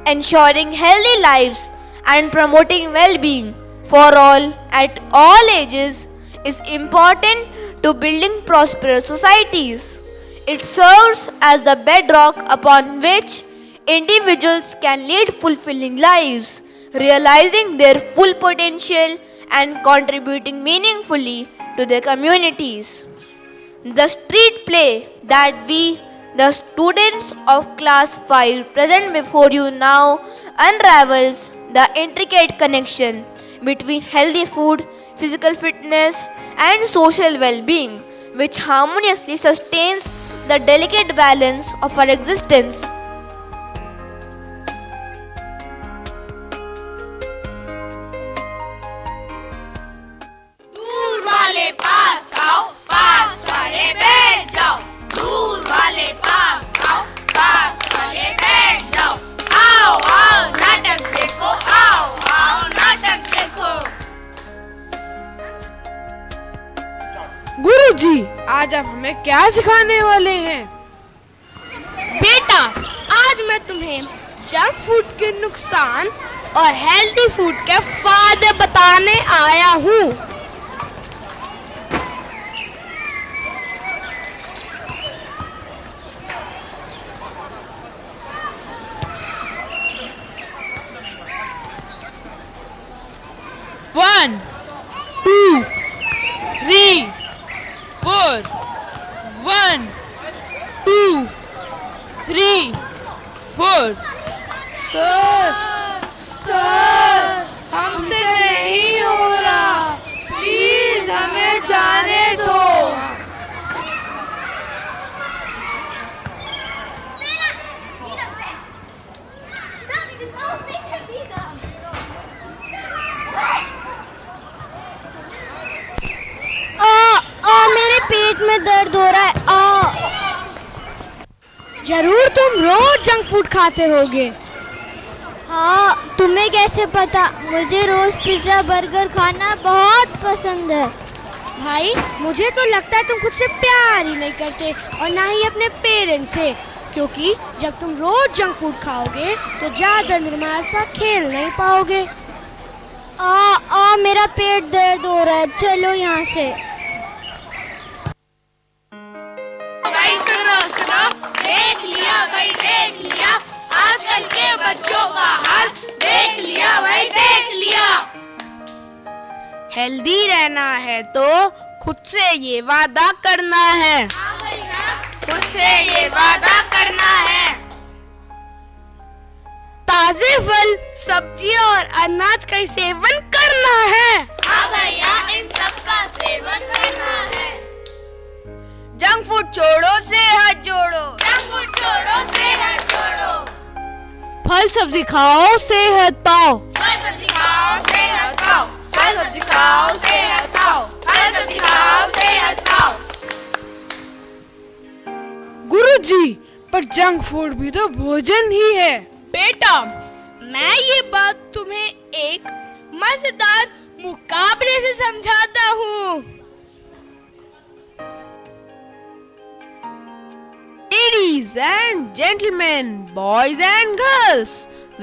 ensuring healthy lives and promoting well-being for all at all ages is important to building prosperous societies. It serves as the bedrock upon which individuals can lead fulfilling lives, realizing their full potential and contributing meaningfully to their communities. The street play that we, the students of class 5 present before you now, unravels the intricate connection between healthy food, physical fitness, and social well-being, which harmoniously sustains the delicate balance of our existence. दूर वाले पास आओ, पास वाले बैठ जाओ। दूर वाले पास आओ, पास वाले बैठ जाओ। आओ आओ नाटक देखो, आओ आओ नाटक देखो। गुरुजी, आज आप हमें क्या सिखाने वाले हैं? बेटा, आज मैं तुम्हें जंक फूड के नुकसान और हेल्दी फूड के फायदे बताने आया हूँ। One, two, three, four. 1, 2, 3, 4. Sir, हमसे नहीं हो रहा, प्लीज हमें जाने दो। मेरे पेट में दर्द हो रहा है। जरूर तुम रोज जंक फूड खाते होगे। हाँ, तुम्हें कैसे पता? मुझे रोज पिज्जा बर्गर खाना बहुत पसंद है। भाई, मुझे तो लगता है तुम खुद से प्यार ही नहीं करते और ना ही अपने पेरेंट्स से, क्योंकि जब तुम रोज जंक फूड खाओगे तो ज्यादा दिन हमारे साथ खेल नहीं पाओगे। मेरा पेट दर्द हो रहा है, चलो यहाँ से। भाई सुनो सुनो, देख लिया भाई देख लिया, आजकल के बच्चों का हाल देख लिया भाई देख लिया। हेल्दी रहना है तो खुद से ये वादा करना है। खुद से ये वादा करना है। ताजे फल, सब्जियां और अनाज का सेवन करना है। हाँ भैया, इन सब का सेवन करना है। जंक फूड छोड़ो, सेहत जोड़ो। जंक फूड छोड़ो, सेहत जोड़ो। फल सब्जी खाओ, सेहत पाओ। फल सब्जी खाओ, सेहत पाओ। फल सब्जी खाओ, सेहत पाओ। फल सब्जी खाओ, सेहत पाओ। गुरुजी, पर जंक फूड भी तो भोजन ही है। बेटा, मैं ये बात तुम्हें एक मजेदार मुकाबले से समझाता हूँ। Ladies and gentlemen, boys and girls,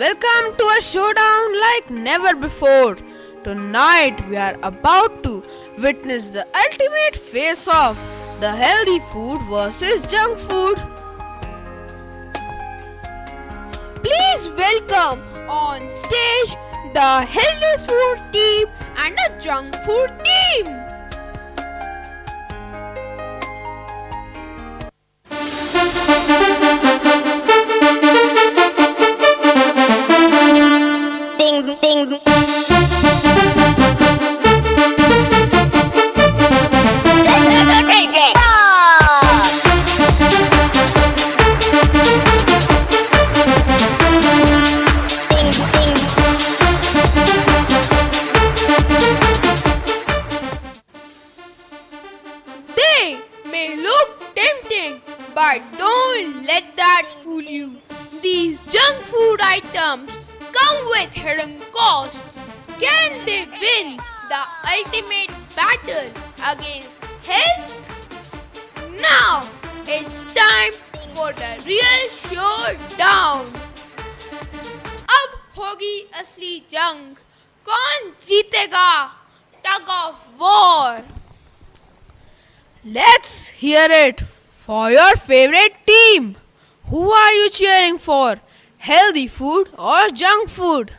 welcome to a showdown like never before. Tonight we are about to witness the ultimate face-off, the healthy food versus junk food. Please welcome on stage the healthy food team and the junk food team. Ding, ding. These junk food items come with hidden costs. Can they win the ultimate battle against health? Now it's time for the real showdown. अब होगी असली जंग. कौन जीतेगा? Tug of war. Let's hear it for your favorite team. Who are you cheering for? Healthy food or junk food?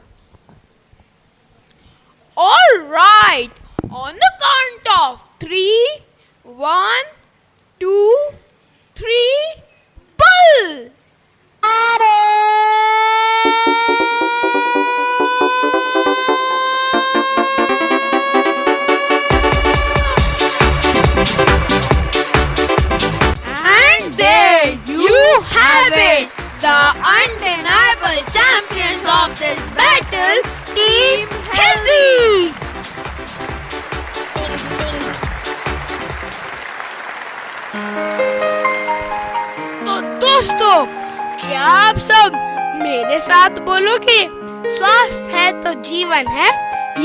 All right. On the count of 3, 1, 2, 3, pull! And there you have it, the undeniable champions of this battle, Team Healthy. तो दोस्तों, क्या आप सब मेरे साथ बोलोगे? स्वास्थ्य है तो जीवन है,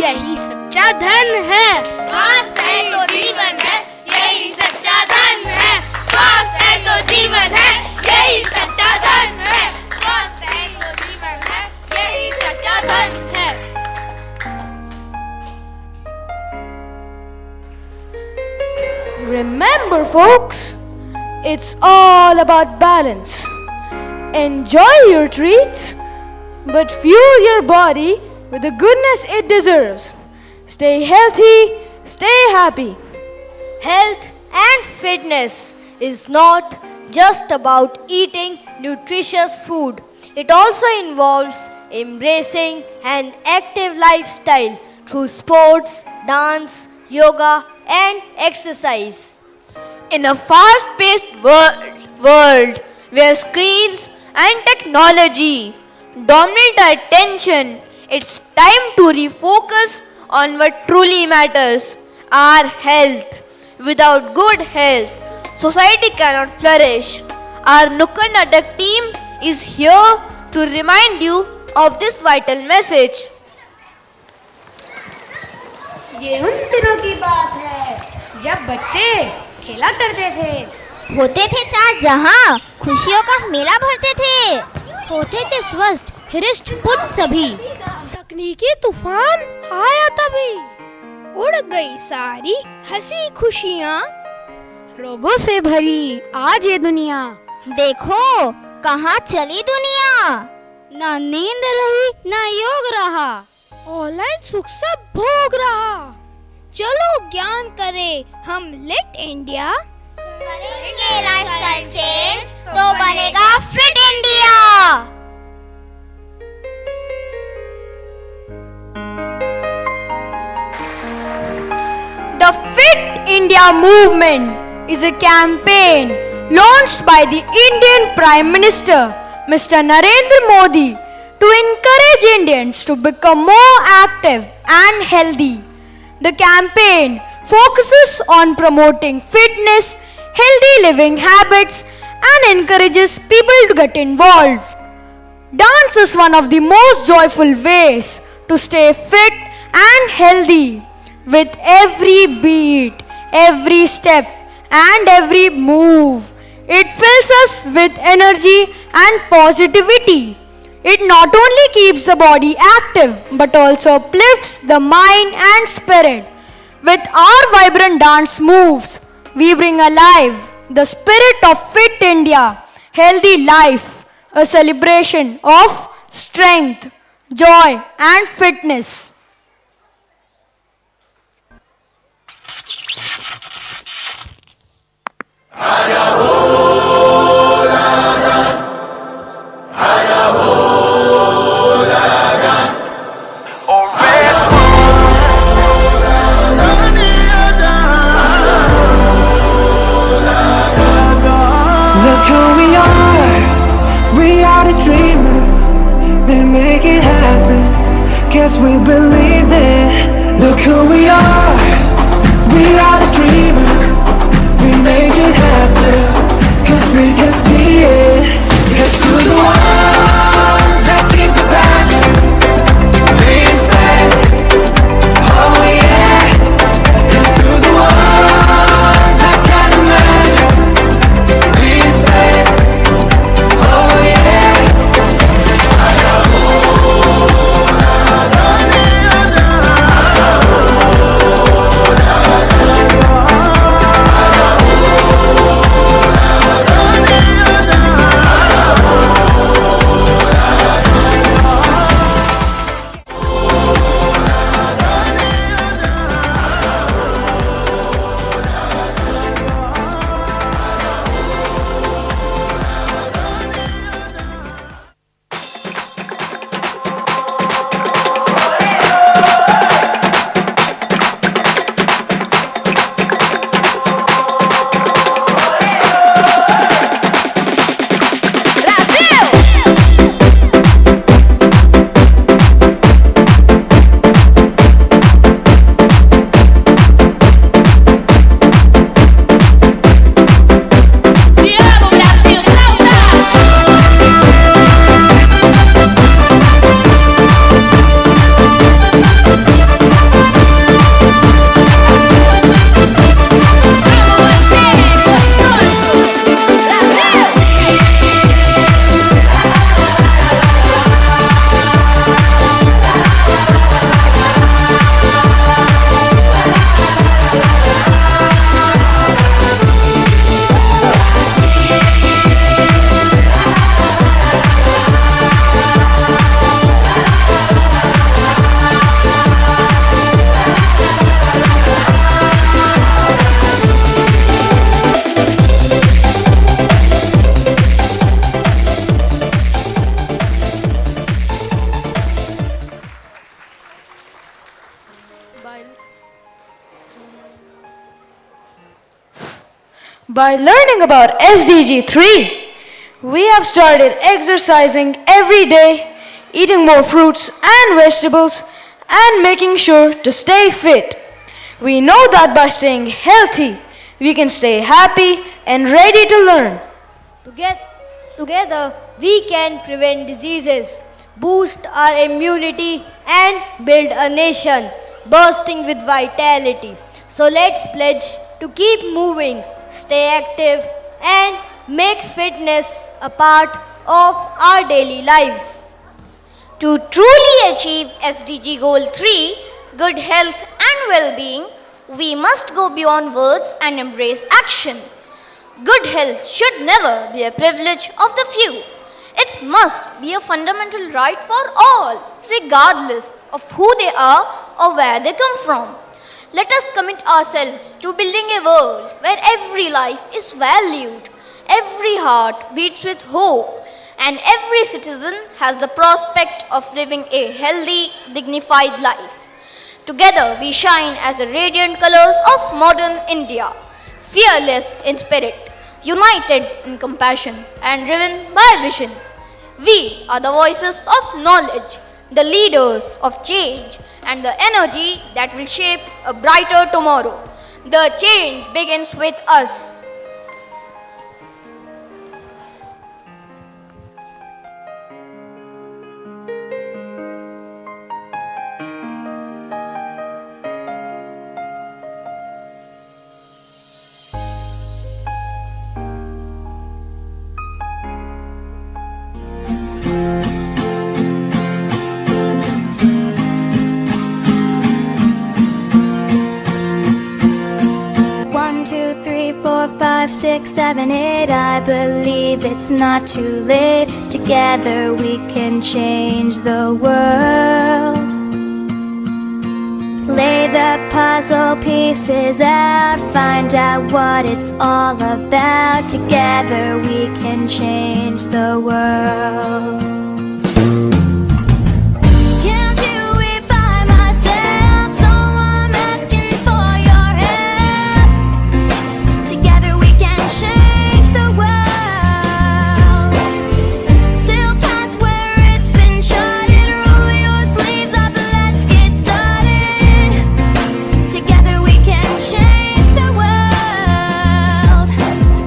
यही सच्चा धन है. स्वास्थ्य है तो जीवन है, यही सच्चा धन है. स्वास्थ्य है तो जीवन है, यही सच्चा धन है. स्वास्थ्य है तो जीवन है, यही सच्चा धन है. Remember, folks, it's all about balance. Enjoy your treats, but fuel your body with the goodness it deserves. Stay healthy, stay happy. Health and fitness is not just about eating nutritious food. It also involves embracing an active lifestyle through sports, dance, yoga, and exercise. In a fast-paced world where screens and technology dominate our attention, it's time to refocus on what truly matters, our health. Without good health, society cannot flourish. Our Nukkad Natak team is here to remind you of this vital message. ये उन दिनों की बात है जब बच्चे खेला करते थे. होते थे चार जहां, खुशियों का मेला भरते थे. होते थे स्वस्थ हृष्ट पुष्ट सभी. तकनीकी तूफान आया तभी, उड़ गई सारी हंसी खुशियाँ. रोगों से भरी आज ये दुनिया. देखो कहाँ चली दुनिया. ना नींद रही ना योग रहा. ऑनलाइन सुख सब भोग रहा. चलो ज्ञान करें हम लेट इंडिया. करेंगे लाइफस्टाइल चेंज तो बनेगा fit India. The Fit India movement is a campaign launched by the Indian Prime Minister, Mr. Narendra Modi, to encourage Indians to become more active and healthy. The campaign focuses on promoting fitness, healthy living habits, and encourages people to get involved. Dance is one of the most joyful ways to stay fit and healthy. With every beat, every step, and every move, it fills us with energy and positivity. It not only keeps the body active but also uplifts the mind and spirit. With our vibrant dance moves, we bring alive the spirit of Fit India, healthy life, a celebration of strength, joy, and fitness. Look who we are the dreamers, we make it happen, guess we believe it. Look who we are the dreamers, we make it happen, cause we can see it. Here's to the one. By learning about SDG 3, we have started exercising every day, eating more fruits and vegetables, and making sure to stay fit. We know that by staying healthy, we can stay happy and ready to learn. Together, we can prevent diseases, boost our immunity, and build a nation bursting with vitality. So let's pledge to keep moving, stay active, and make fitness a part of our daily lives. To truly achieve SDG Goal 3, good health and well-being, we must go beyond words and embrace action. Good health should never be a privilege of the few. It must be a fundamental right for all, regardless of who they are or where they come from. Let us commit ourselves to building a world where every life is valued, every heart beats with hope, and every citizen has the prospect of living a healthy, dignified life. Together we shine as the radiant colors of modern India, fearless in spirit, united in compassion, and driven by vision. We are the voices of knowledge, the leaders of change, and the energy that will shape a brighter tomorrow. The change begins with us. One, two, three, four, 5, 6, 7, 8. I believe it's not too late. Together we can change the world. Lay the puzzle pieces out, find out what it's all about. Together we can change the world. Can't do it by myself, so I'm asking for your help. Together we can change the world. Sail past where it's been charted, roll your sleeves up and let's get started. Together we can change the world.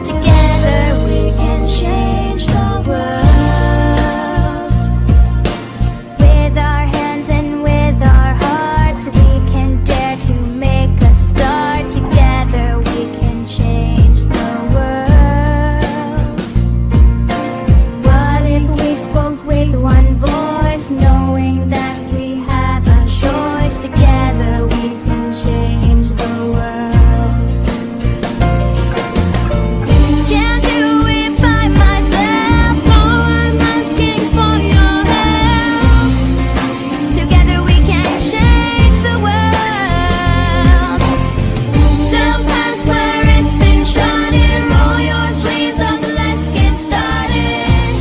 Together we can change the world. With our hands and with our hearts, we can dare to make a start. Together we can change the world. What if we spoke with one voice, knowing that we have a choice? Together we can change the world. Can't do it by myself, so I'm asking for your help. Together we can change the world. Sail past where it's been charted, roll your sleeves up, let's get started.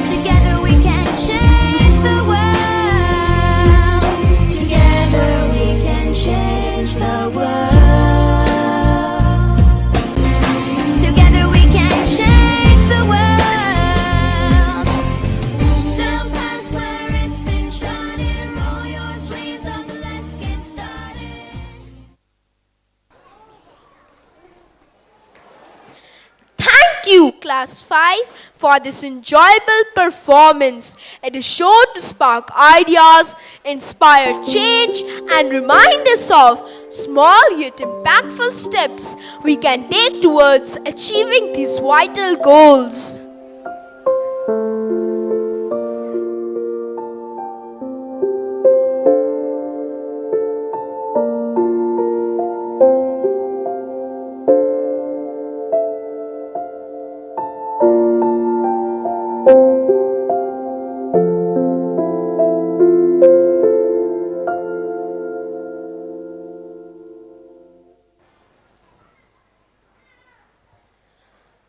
Together we can change the world. Together we can change the world. Together we can change the world. Sail past where it's been charted, roll your sleeves up, let's get started. Thank you, Class 5, for this enjoyable performance. It is sure to spark ideas, inspire change, and remind us of small yet impactful steps we can take towards achieving these vital goals.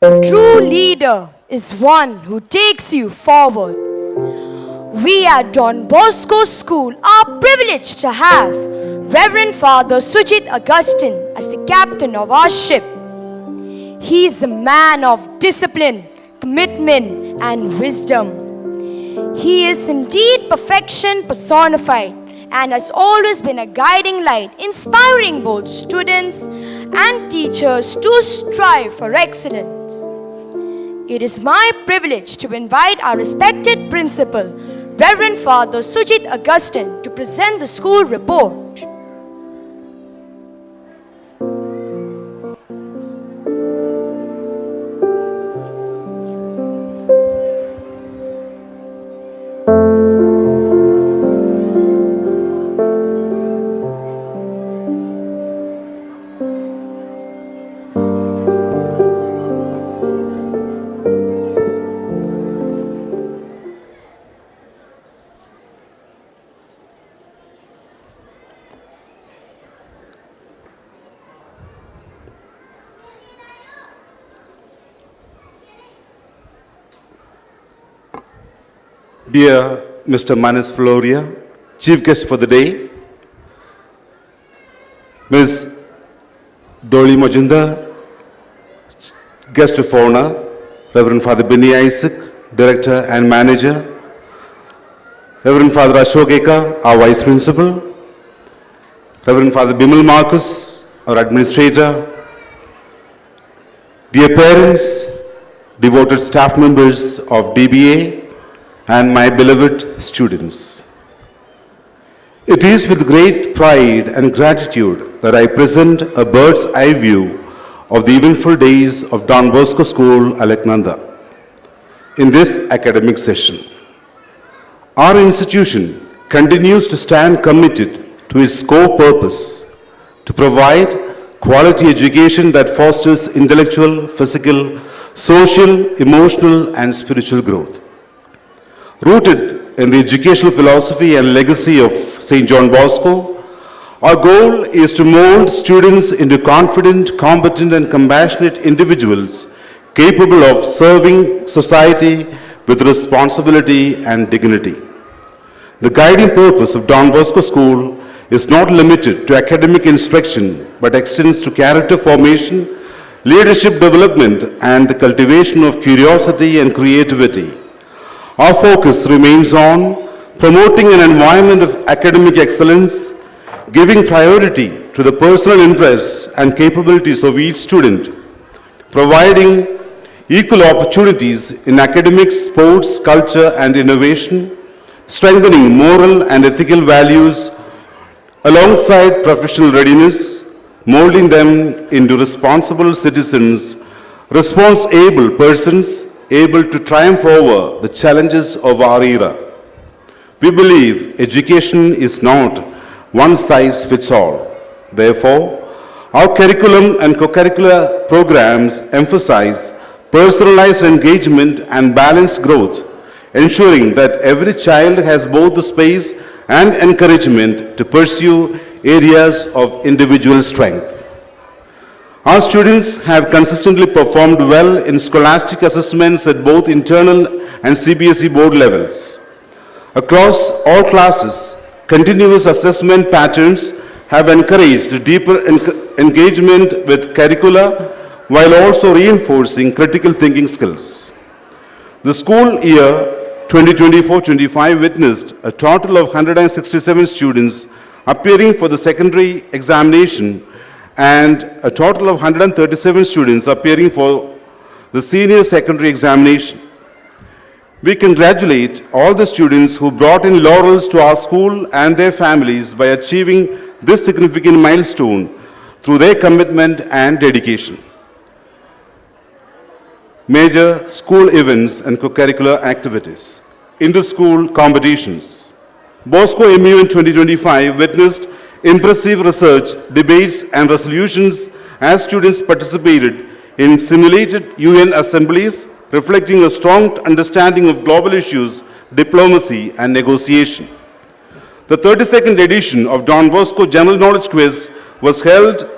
A true leader is one who takes you forward. We at Don Bosco School are privileged to have Reverend Father Sujit Augustine as the captain of our ship. He is a man of discipline, commitment, and wisdom. He is indeed perfection personified and has always been a guiding light, inspiring both students and teachers to strive for excellence. It is my privilege to invite our respected principal, Reverend Father Sujit Augustine, to present the school report. Dear Mr. Manas Floria, Chief Guest for the day, Ms. Dolly Majumdar, Guest of Honor, Reverend Father Binny Isaac, Director and Manager, Reverend Father Ashok Eka, our Vice Principal, Reverend Father Bimal Marcus, our Administrator, dear parents, devoted staff members of DBA, and my beloved students. It is with great pride and gratitude that I present a bird's eye view of the eventful days of Don Bosco School, Alaknanda. In this academic session, our institution continues to stand committed to its core purpose to provide quality education that fosters intellectual, physical, social, emotional, and spiritual growth. Rooted in the educational philosophy and legacy of St. John Bosco, our goal is to mold students into confident, competent, and compassionate individuals capable of serving society with responsibility and dignity. The guiding purpose of Don Bosco School is not limited to academic instruction, but extends to character formation, leadership development, and the cultivation of curiosity and creativity. Our focus remains on promoting an environment of academic excellence, giving priority to the personal interests and capabilities of each student, providing equal opportunities in academics, sports, culture, and innovation, strengthening moral and ethical values alongside professional readiness, molding them into responsible citizens, responsible persons, able to triumph over the challenges of our era. We believe education is not one size fits all. Therefore, our curriculum and co-curricular programs emphasize personalized engagement and balanced growth, ensuring that every child has both the space and encouragement to pursue areas of individual strength. Our students have consistently performed well in scholastic assessments at both internal and CBSE board levels. Across all classes, continuous assessment patterns have encouraged deeper engagement with curricula while also reinforcing critical thinking skills. The school year 2024-25 witnessed a total of 167 students appearing for the secondary examination and a total of 137 students appearing for the senior secondary examination. We congratulate all the students who brought in laurels to our school and their families by achieving this significant milestone through their commitment and dedication. Major school events and co-curricular activities. Inter-school competitions. Bosco MU in 2025 witnessed impressive research, debates, and resolutions as students participated in simulated UN assemblies, reflecting a strong understanding of global issues, diplomacy, and negotiation. The 32nd edition of Don Bosco General Knowledge Quiz was held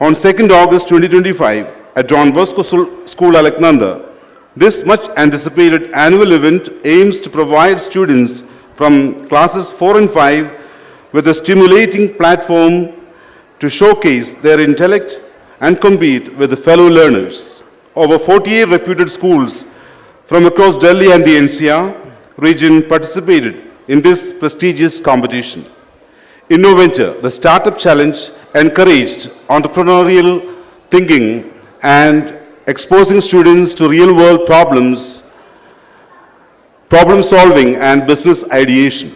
on 2nd August 2025 at Don Bosco School, Alaknanda. This much anticipated annual event aims to provide students from classes 4 and 5 with a stimulating platform to showcase their intellect and compete with the fellow learners. Over 48 reputed schools from across Delhi and the NCR region participated in this prestigious competition. Innovate, the startup challenge, encouraged entrepreneurial thinking and exposing students to real-world problem solving and business ideation.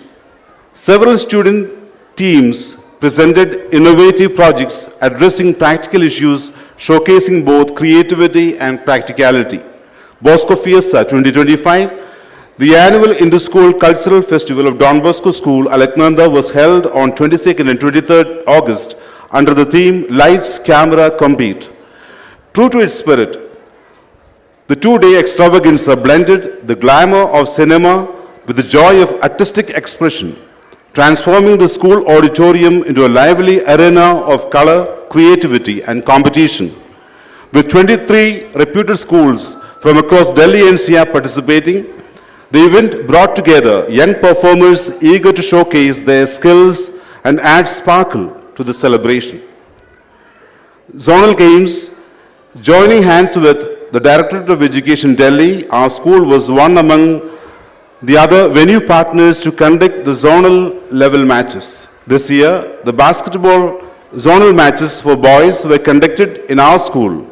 Several student teams presented innovative projects addressing practical issues, showcasing both creativity and practicality. Bosco Fiesta 2025, the annual inter-school cultural festival of Don Bosco School, Alaknanda, was held on 22nd and 23rd August under the theme Lights, Camera, Compete. True to its spirit, the two-day extravaganza blended the glamour of cinema with the joy of artistic expression, transforming the school auditorium into a lively arena of color, creativity, and competition. With 23 reputed schools from across Delhi NCR participating, the event brought together young performers eager to showcase their skills and add sparkle to the celebration. Zonal Games, joining hands with the Directorate of Education Delhi, our school was one among the other venue partners to conduct the zonal level matches. This year, the basketball zonal matches for boys were conducted in our school.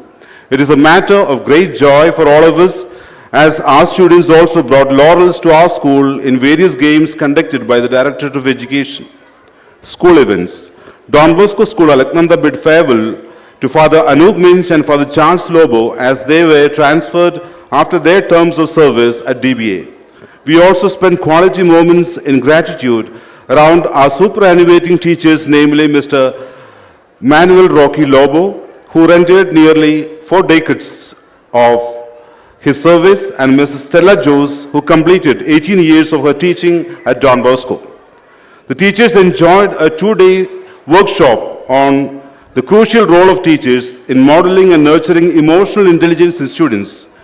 It is a matter of great joy for all of us, as our students also brought laurels to our school in various games conducted by the Directorate of Education. School events. Don Bosco School, Alaknanda, bid farewell to Father Anup Minch and Father Charles Lobo as they were transferred after their terms of service at DBA. We also spent quality moments in gratitude around our superannuating teachers, namely Mr. Manuel Rocky Lobo, who rendered nearly 4 decades of his service, and Mrs. Stella Jose, who completed 18 years of her teaching at Don Bosco. The teachers enjoyed a 2-day workshop on the crucial role of teachers in modeling and nurturing emotional intelligence in students.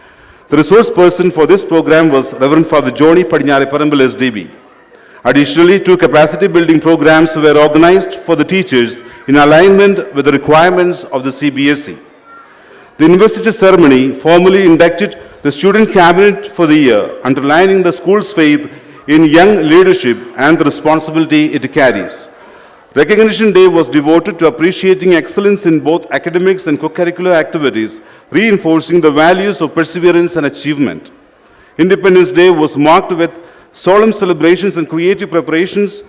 The resource person for this program was Reverend Father Joni Padinyare Parambal SDB. Additionally, 2 capacity building programs were organized for the teachers in alignment with the requirements of the CBSE. The investiture ceremony formally inducted the student cabinet for the year, underlining the school's faith in young leadership and the responsibility it carries. Recognition Day was devoted to appreciating excellence in both academics and co-curricular activities, reinforcing the values of perseverance and achievement. Independence Day was marked with solemn celebrations and creative preparations,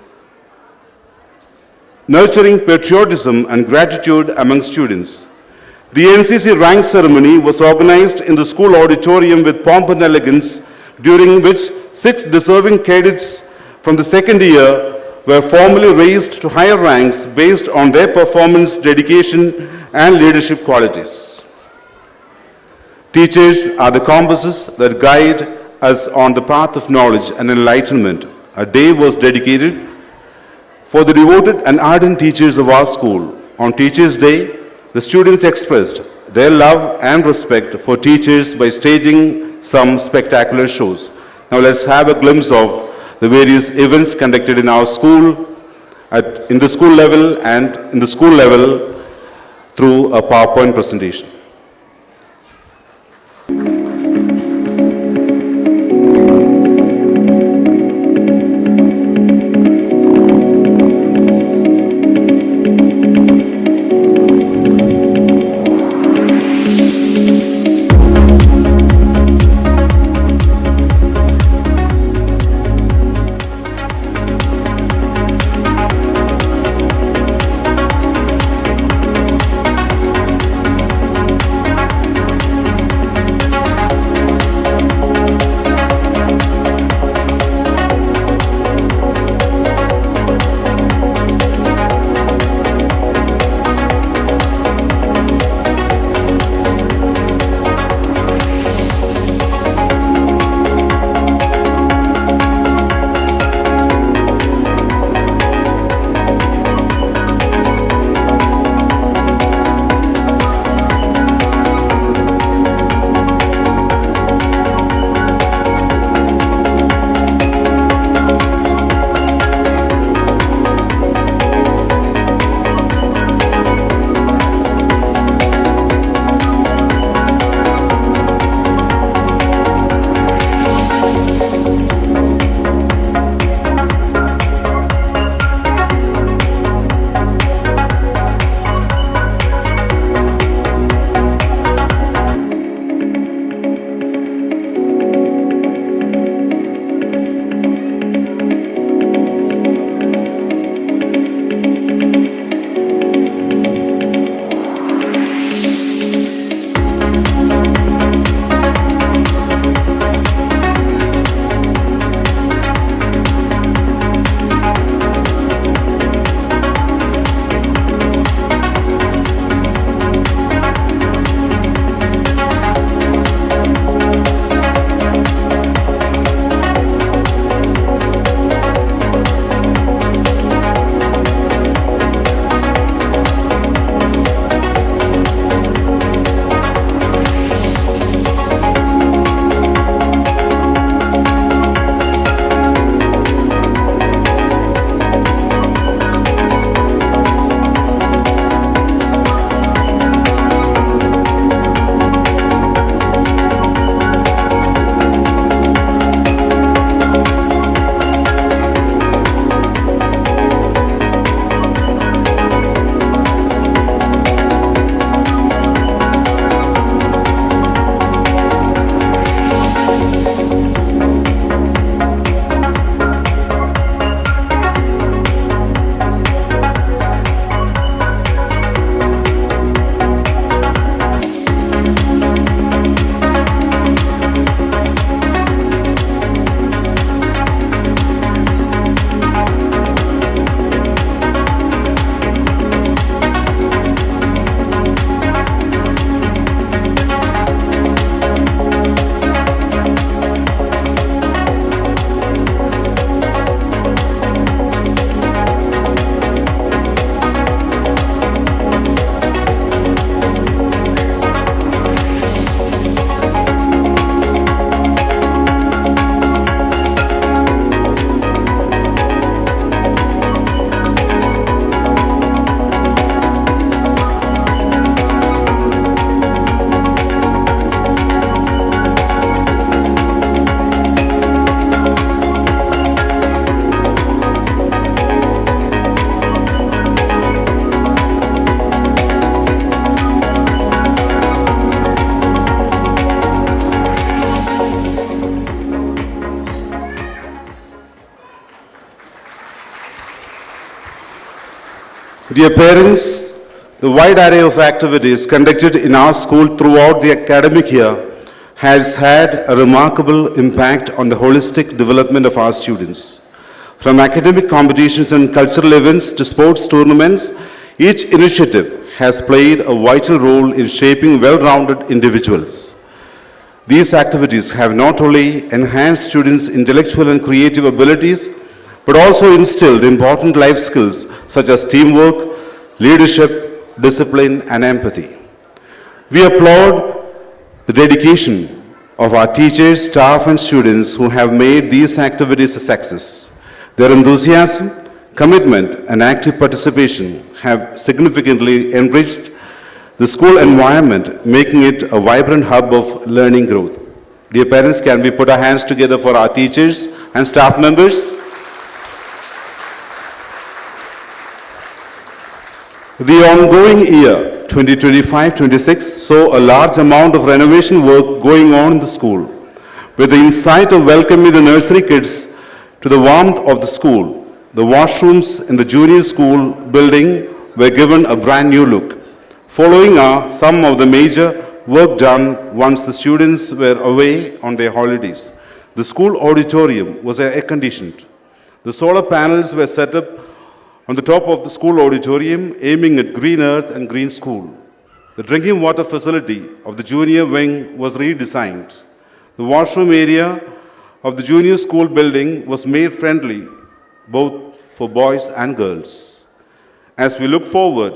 nurturing patriotism and gratitude among students. The NCC rank ceremony was organized in the school auditorium with pomp and elegance, during which 6 deserving cadets from the second year were formally raised to higher ranks based on their performance, dedication, and leadership qualities. Teachers are the compasses that guide us on the path of knowledge and enlightenment. A day was dedicated for the devoted and ardent teachers of our school. On Teachers' Day, the students expressed their love and respect for teachers by staging some spectacular shows. Now let's have a glimpse of the various events conducted in our school, in the school level and in the school level through a PowerPoint presentation. Dear parents, the wide array of activities conducted in our school throughout the academic year has had a remarkable impact on the holistic development of our students. From academic competitions and cultural events to sports tournaments, each initiative has played a vital role in shaping well-rounded individuals. These activities have not only enhanced students' intellectual and creative abilities, but also instilled important life skills such as teamwork, leadership, discipline, and empathy. We applaud the dedication of our teachers, staff, and students who have made these activities a success. Their enthusiasm, commitment, and active participation have significantly enriched the school environment, making it a vibrant hub of learning growth. Dear parents, can we put our hands together for our teachers and staff members? The ongoing year 2025-26 saw a large amount of renovation work going on in the school. With the insight of welcoming the nursery kids to the warmth of the school, the washrooms in the junior school building were given a brand new look. Following are some of the major work done once the students were away on their holidays. The school auditorium was air-conditioned. The solar panels were set up on the top of the school auditorium, aiming at green earth and green school. The drinking water facility of the junior wing was redesigned. The washroom area of the junior school building was made friendly both for boys and girls. As we look forward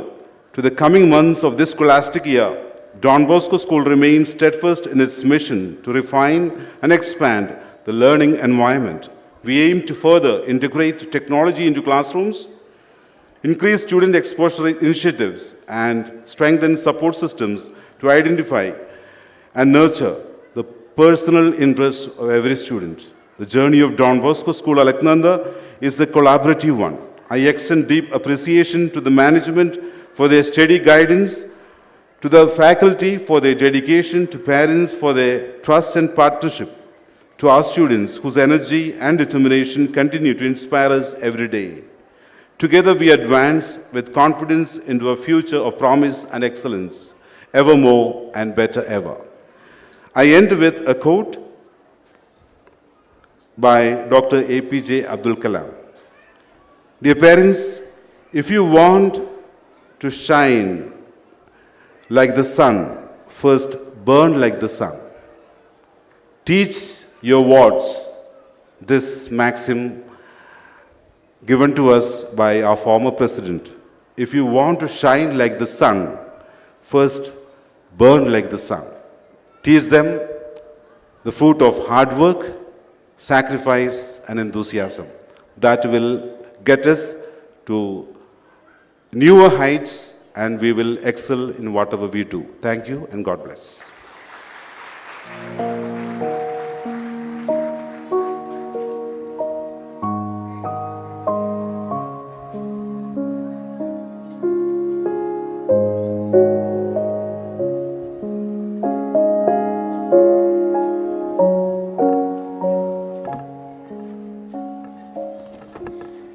to the coming months of this scholastic year, Don Bosco School remains steadfast in its mission to refine and expand the learning environment. We aim to further integrate technology into classrooms, increase student exposure initiatives, and strengthen support systems to identify and nurture the personal interests of every student. The journey of Don Bosco School Alaknanda is a collaborative one. I extend deep appreciation to the management for their steady guidance, to the faculty for their dedication, to parents for their trust and partnership, to our students whose energy and determination continue to inspire us every day. Together we advance with confidence into a future of promise and excellence, ever more and better ever. I end with a quote by Dr. APJ Abdul Kalam. Dear parents, if you want to shine like the sun, first burn like the sun. Teach your wards this maxim given to us by our former president. If you want to shine like the sun, first burn like the sun. Teach them the fruit of hard work, sacrifice, and enthusiasm. That will get us to newer heights, and we will excel in whatever we do. Thank you, and God bless.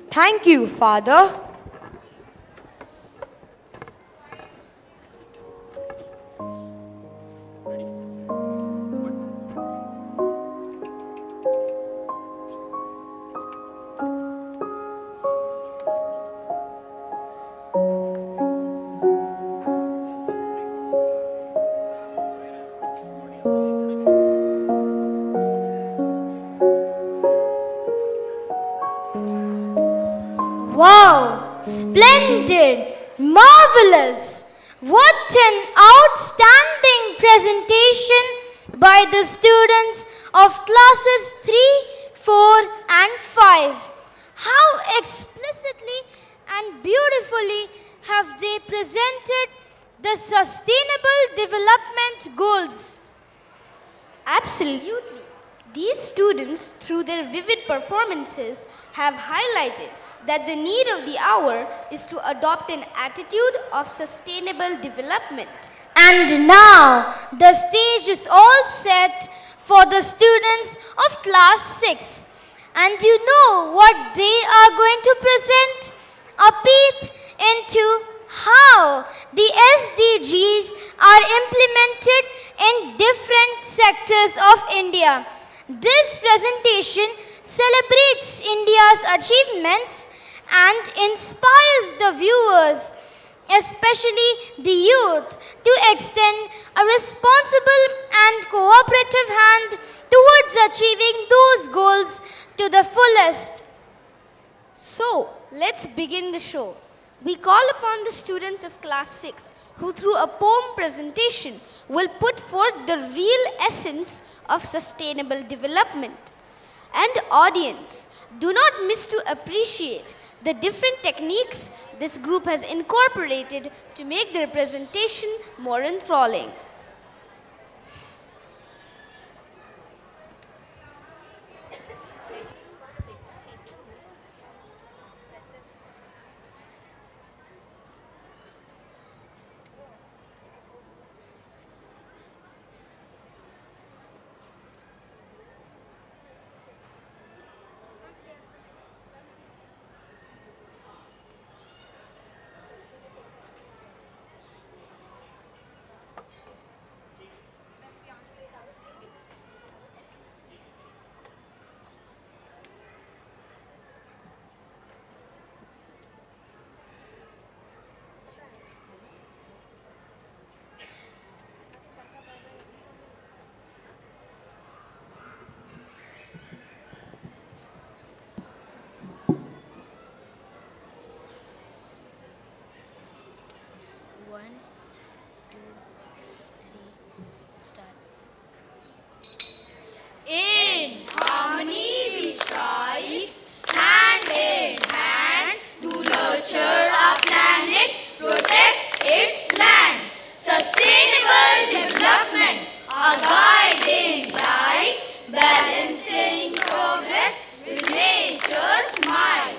Thank you, Father. Wow! Splendid! Marvelous! What an outstanding presentation by the students of classes 3, 4 and 5. How explicitly and beautifully have they presented the sustainable development goals. Absolutely. These students, through their vivid performances, have highlighted that the need of the hour is to adopt an attitude of sustainable development. And now, the stage is all set for the students of class 6. And you know what they are going to present? A peep into how the SDGs are implemented in different sectors of India. This presentation celebrates India's achievements and inspires the viewers, especially the youth, to extend a responsible and cooperative hand towards achieving those goals to the fullest. So, let's begin the show. We call upon the students of class 6 who through a poem presentation will put forth the real essence of sustainable development. And audience, do not miss to appreciate the different techniques this group has incorporated to make their presentation more enthralling. In harmony we strive, hand in hand, to nurture our planet, protect its land. Sustainable development, a guiding light, balancing progress with nature's might.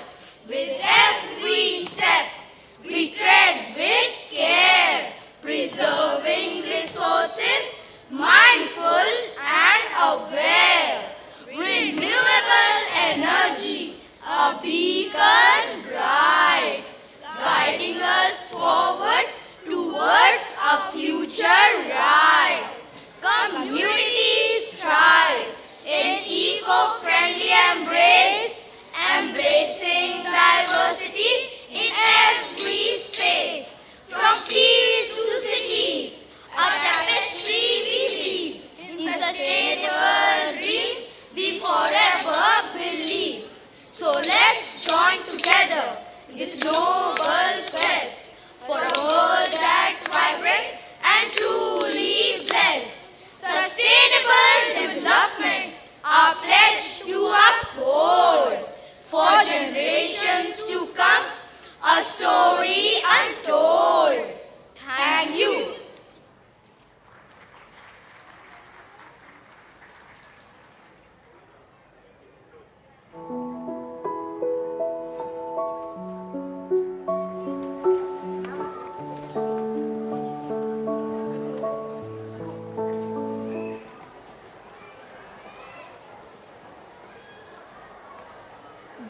With every step, we tread with care, preserving resources, mindful and aware. Renewable energy, a beacon bright, guiding us forward towards a future right. Communities thrive in eco-friendly embrace, embracing diversity in every space. From fields to cities, a tapestry we weave. In sustainable dreams, we forever believe. So let's join together this noble quest for a world that's vibrant and truly blessed. Sustainable development, our pledge to uphold. For generations to come, a story untold. Thank you.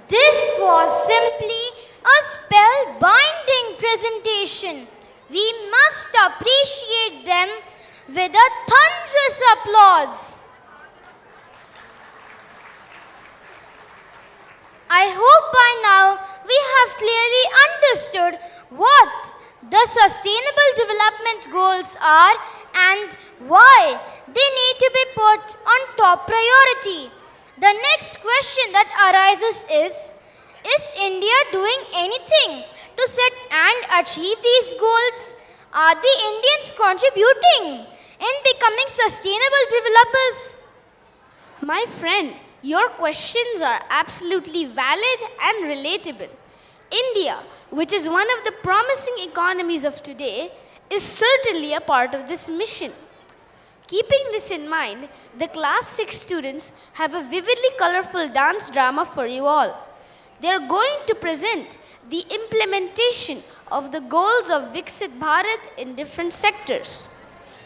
This was simply a spellbinding presentation. We must appreciate them with a thunderous applause. I hope by now we have clearly understood what the Sustainable Development Goals are and why they need to be put on top priority. The next question that arises is India doing anything to set and achieve these goals? Are the Indians contributing in becoming sustainable developers? My friend, your questions are absolutely valid and relatable. India, which is one of the promising economies of today, is certainly a part of this mission. Keeping this in mind, the class 6 students have a vividly colorful dance drama for you all. They are going to present the implementation of the goals of Viksit Bharat in different sectors.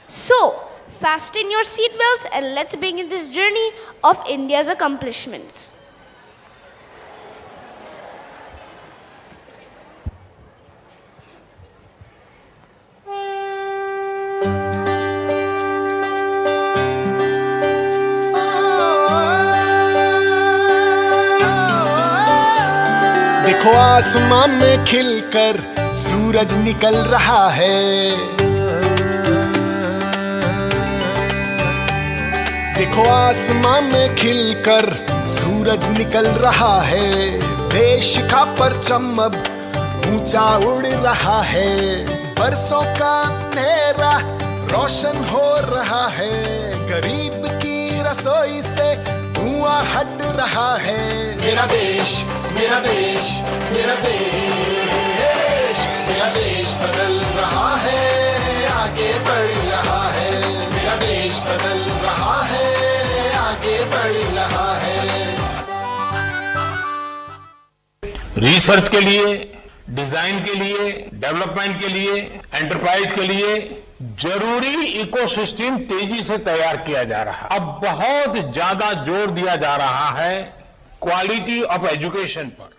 So, fasten your seatbelts and let's begin this journey of India's accomplishments. देखो आसमां में खिलकर सूरज निकल रहा है। देखो आसमां में खिलकर सूरज निकल रहा है। देश का परचम अब ऊंचा उड़ रहा है। बरसों का अंधेरा रोशन हो रहा है। गरीब की रसोई से धुआं हट रहा है। मेरा देश, मेरा देश, मेरा देश, मेरा देश बदल रहा है, आगे बढ़ रहा है। मेरा देश बदल रहा है, आगे बढ़ रहा है। रिसर्च के लिए, डिजाइन के लिए, डेवलपमेंट के लिए, एंटरप्राइज के लिए जरूरी इकोसिस्टम तेजी से तैयार किया जा रहा है। अब बहुत ज्यादा जोर दिया जा रहा है क्वालिटी ऑफ एजुकेशन पर।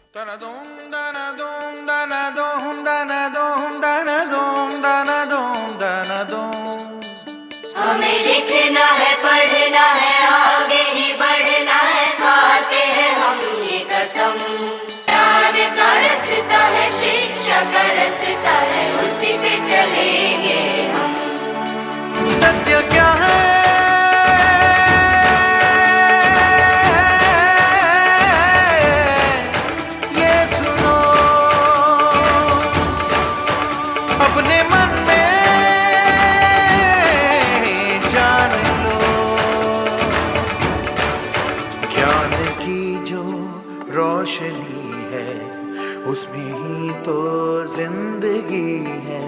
हमें लिखना है, पढ़ना है, आगे ही बढ़ना है, खाते हैं हम ये कसम। ज्ञान का रास्ता है, शिक्षा का रास्ता है, उसी पे चलेंगे हम। सत्य क्या है, ये सुनो, अपने मन में जान लो। ज्ञान की जो रोशनी है, उसमें ही तो जिंदगी है।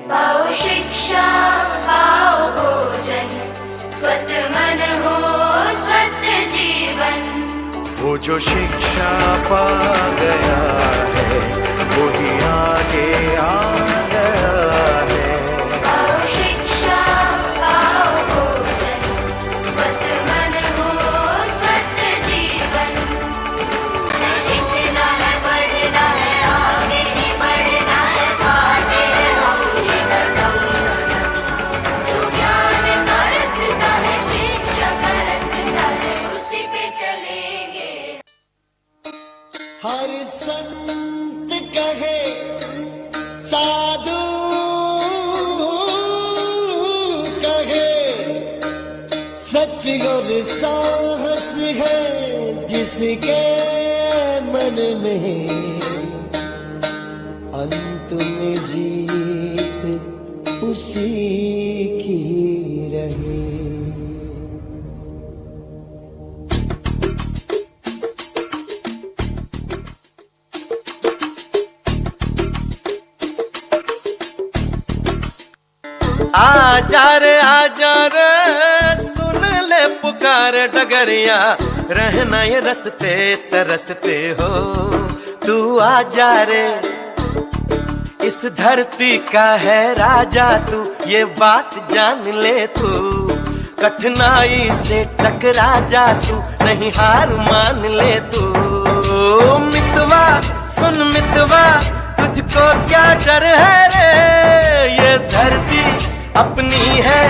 पाओ शिक्षा, पाओ भोजन, स्वस्थ मन हो, स्वस्थ जीवन। वो जो शिक्षा पा गया है, वो ही आगे आ गया है। पाओ शिक्षा, पाओ भोजन, स्वस्थ मन हो, स्वस्थ जीवन। हमें लिखना है, पढ़ना है, आगे ही बढ़ना है, खाते हैं हम ये कसम। जो ज्ञान का रास्ता है, शिक्षा का रास्ता है, उसी पे चलेंगे। हर संत कहे, साधु कहे, सच और साहस है जिसके मन में, अंत में जीत उसी की रहे। आजा रे, सुन ले पुकार डगरिया, रहना ये रस्ते तरसते हो। तू आजा रे, इस धरती का है राजा तू, ये बात जान ले तू। कठिनाई से टकरा जा तू, नहीं हार मान ले तू। मितवा सुन मितवा, तुझको क्या डर है रे, ये धरती अपनी है,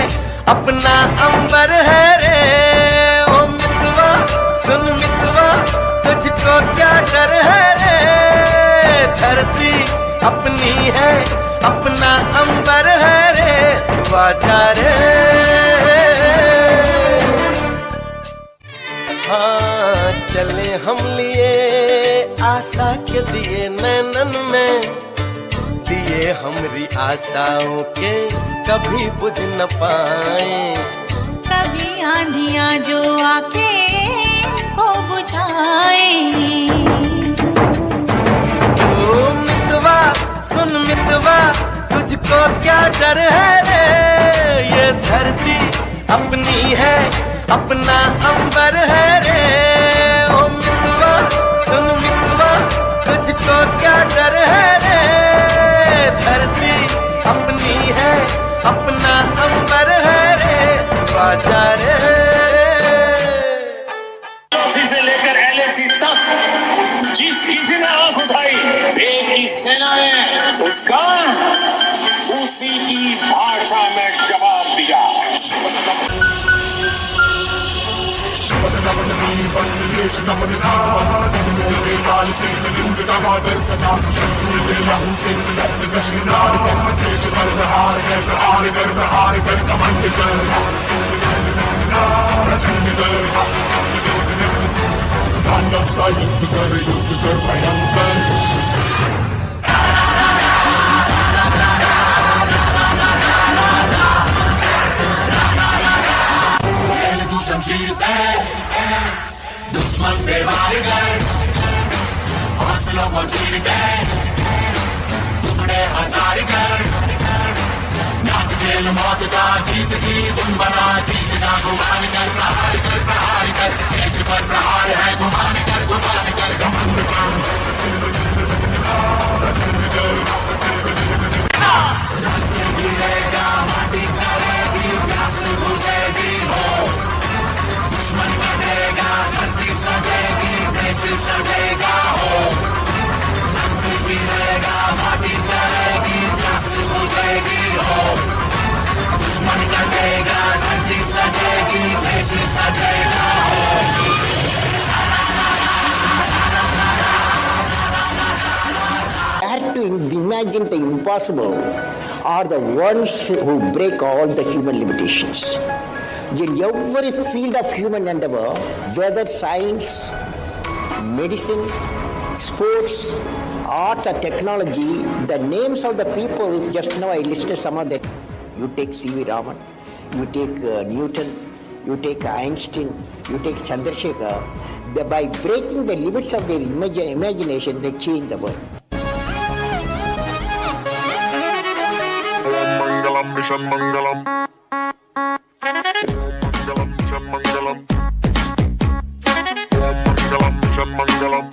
अपना अंबर है रे। ओ मितवा सुन मितवा, तुझको क्या डर है रे, धरती अपनी है, अपना अंबर है रे। तू आजा रे, हाँ चले हम लिए आशा के दिए नैनन में, दिए हमरी आशाओं के कभी बुझ न पाए। कभी आंधियां जो आके को बुझाए। ओ मितवा सुन मितवा, तुझको क्या डर है रे, ये धरती अपनी है, अपना अंबर है रे। ओ मितवा सुन मितवा, तुझको क्या डर है रे, धरती अपनी है, अपना अंबर है रे। बाजा रे, LOC से लेकर LAC तक जिस किसी ने आंख उठाई, देव की सेनाएं उसका उसी की भाषा में जवाब दिया। Namaste, का बादल सजा शत्रु के लहू से रक्त का श्रृंगार कर देश पर प्रहार है प्रहार कर कमंड कर प्रचंड कर तांडव सा युद्ध कर भयंकर शमशीर से दुश्मन पे वार कर हौसलों को चीर के टुकड़े हजार कर नाच खेल मौत का जीत की तुम बना जीत का गुमान कर देश पर प्रहार है गुमान कर घमंड कर रक्त गिरेगा माटी करेगी प्यास बुझेगी हो दुश्मन कटेगा धरती सजेगी देश सजेगा हो रक्त गिरेगा माटी करेगी प्यास बुझेगी हो दुश्मन कटेगा धरती सजेगी देश सजेगा हो Dare to imagine the impossible are the ones who break all the human limitations. In every field of human endeavor, whether science, medicine, sports, arts or technology, the names of the people, just now I listed some of them. You take C.V. Raman, you take Newton, you take Einstein, you take Chandrasekhar. By breaking the limits of their imagination, they change the world. Mangalam Mission Mangalam Mangalam Mission Mangalam Mangalam Mission Mangalam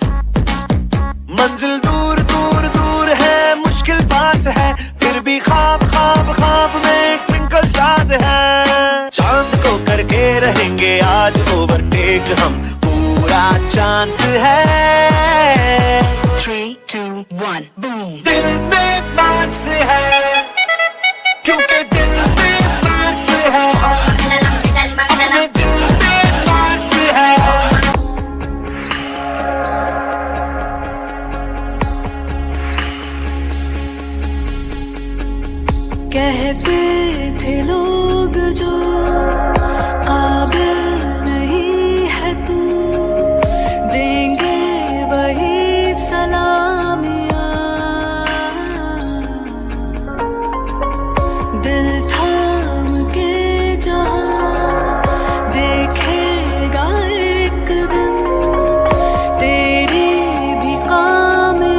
मंजिल दूर दूर दूर है मुश्किल पास है फिर भी ख्वाब ख्वाब ख्वाब में ट्विंकल स्टार्स है चांद को करके रहेंगे आज ओवरटेक हम पूरा चांस है 3, 2, 1 बूम दिल में पास है क्योंकि दिल में पास है दिल में पास है कहते थे लोग जो काबिल नहीं है तू देंगे वही सलामियाँ दिल थाम के जहाँ देखेगा एक दिन तेरी भी कामयाबियाँ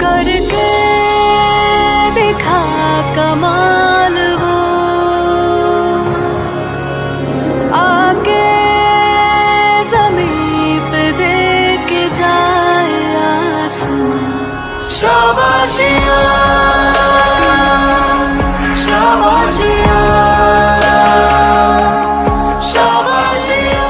करके दिखा कमाल वो आके ज़मीन पे दे के जाए आसमां शाबाशियाँ शाबाशियाँ शाबाशियाँ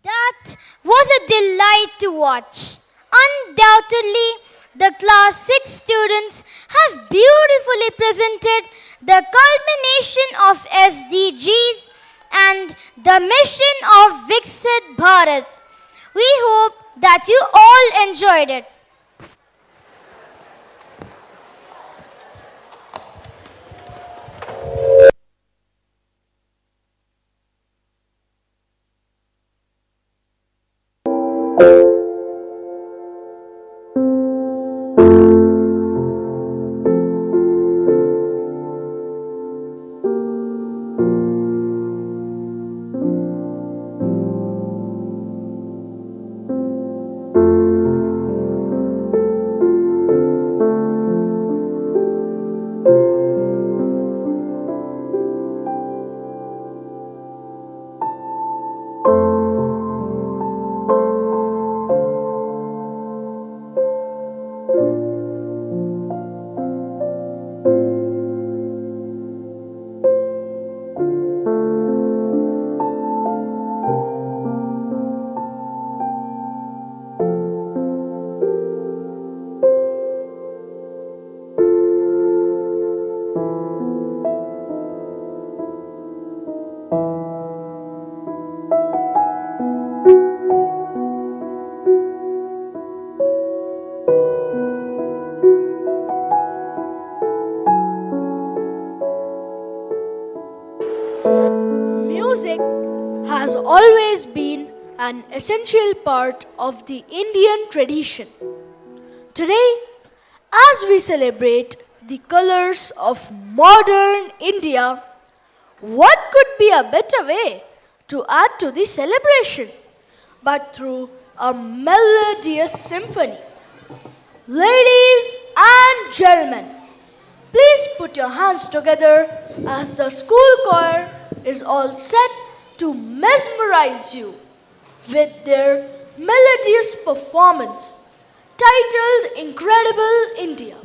That was a delight to watch. Undoubtedly, the class 6 students have beautifully presented the culmination of SDGs and the mission of Viksit Bharat. We hope that you all enjoyed it. an essential part of the Indian tradition. Today, as we celebrate the colors of modern India, what could be a better way to add to the celebration but through a melodious symphony? Ladies and gentlemen, please put your hands together as the school choir is all set to mesmerize you with their melodious performance titled Incredible India.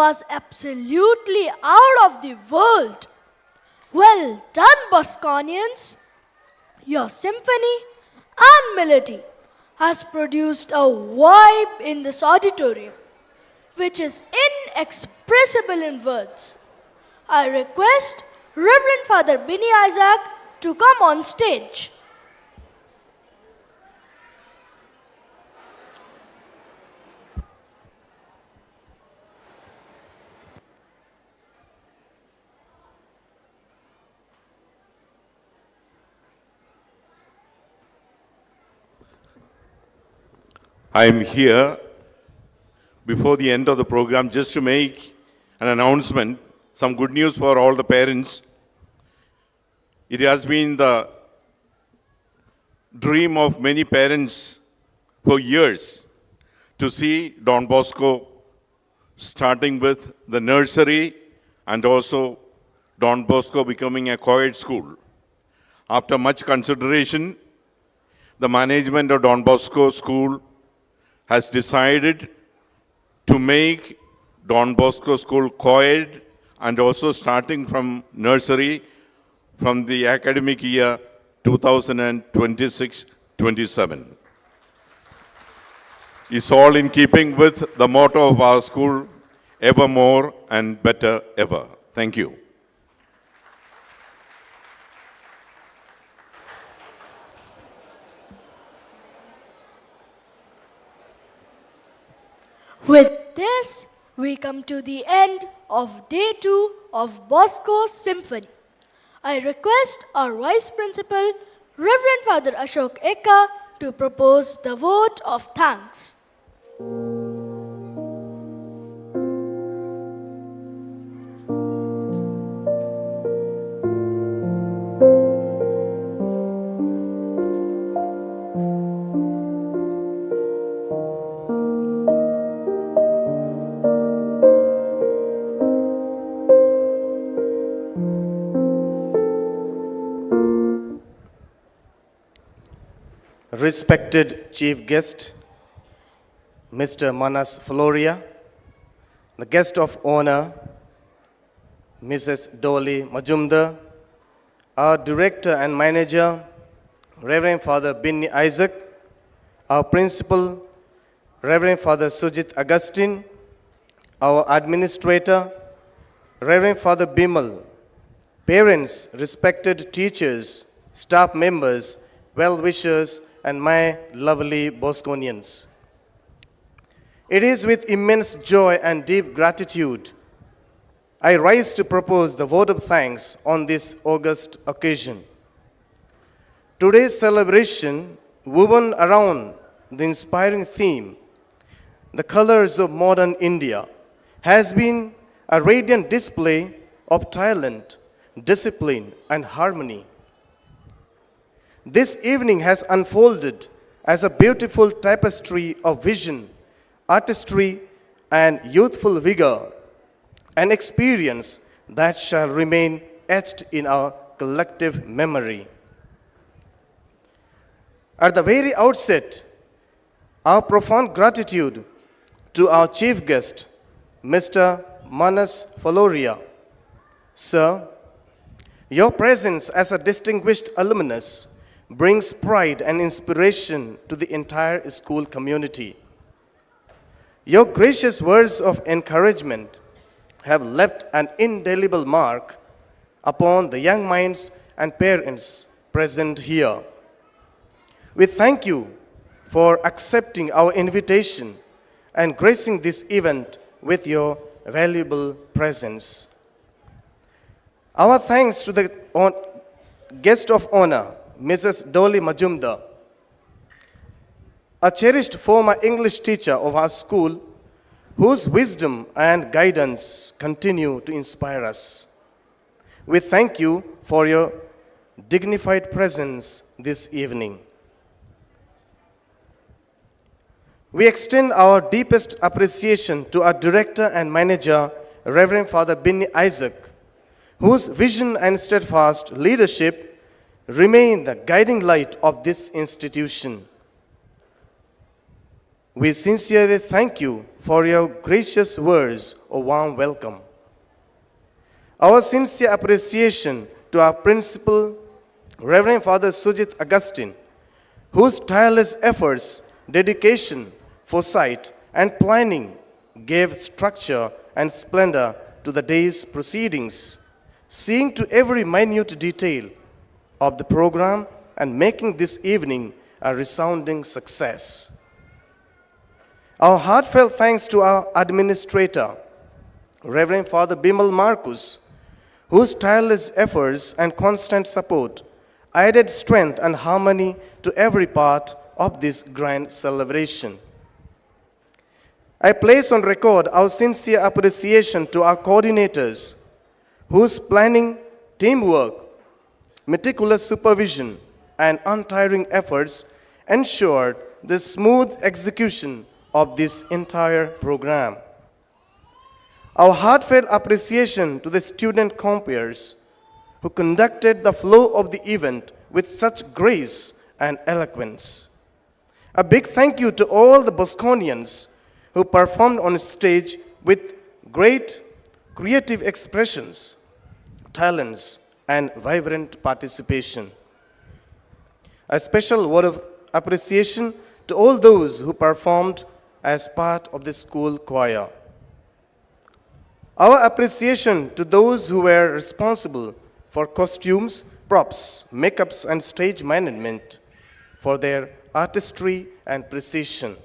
was absolutely out of the world. Well done, Bosconians! Your symphony and melody has produced a vibe in this auditorium which is inexpressible in words. I request Reverend Father Binny Isaac to come on stage. I am here before the end of the program just to make an announcement, some good news for all the parents. It has been the dream of many parents for years to see Don Bosco starting with the nursery and also Don Bosco becoming a co-ed school. After much consideration, the management of Don Bosco School has decided to make Don Bosco School co-ed and also starting from nursery from the academic year 2026-27. It's all in keeping with the motto of our school, ever more and better ever. Thank you. With this, we come to the end of Day 2 of Bosco Symphony. I request our Vice Principal, Reverend Father Ashok Eka, to propose the vote of thanks. Respected Chief Guest, Mr. Manas Floria, the Guest of Honor, Mrs. Dolly Majumdar, our Director and Manager, Reverend Father Binny Isaac, our Principal, Reverend Father Sujit Augustine, our Administrator, Reverend Father Bimal, parents, respected teachers, staff members, well-wishers, and my lovely Bosconians. It is with immense joy and deep gratitude I rise to propose the vote of thanks on this august occasion. Today's celebration, woven around the inspiring theme, the colors of modern India, has been a radiant display of talent, discipline, and harmony. This evening has unfolded as a beautiful tapestry of vision, artistry, and youthful vigor, an experience that shall remain etched in our collective memory. At the very outset, our profound gratitude to our chief guest, Mr. Manas Floria. Sir, your presence as a distinguished alumnus brings pride and inspiration to the entire school community. Your gracious words of encouragement have left an indelible mark upon the young minds and parents present here. We thank you for accepting our invitation and gracing this event with your valuable presence. Our thanks to the guest of honor, Mrs. Dolly Majumdar, a cherished former English teacher of our school, whose wisdom and guidance continue to inspire us. We thank you for your dignified presence this evening. We extend our deepest appreciation to our director and manager, Reverend Father Binny Isaac, whose vision and steadfast leadership remain the guiding light of this institution. We sincerely thank you for your gracious words of warm welcome. Our sincere appreciation to our principal, Reverend Father Sujit Augustine, whose tireless efforts, dedication, foresight, and planning gave structure and splendor to the day's proceedings, seeing to every minute detail of the program and making this evening a resounding success. Our heartfelt thanks to our administrator, Reverend Father Bimal Marcus, whose tireless efforts and constant support added strength and harmony to every part of this grand celebration. I place on record our sincere appreciation to our coordinators, whose planning, teamwork, meticulous supervision, and untiring efforts ensured the smooth execution of this entire program. Our heartfelt appreciation to the student compeers who conducted the flow of the event with such grace and eloquence. A big thank you to all the Bosconians who performed on stage with great creative expressions, talents, and vibrant participation. A special word of appreciation to all those who performed as part of the school choir. Our appreciation to those who were responsible for costumes, props, makeups, and stage management for their artistry and precision.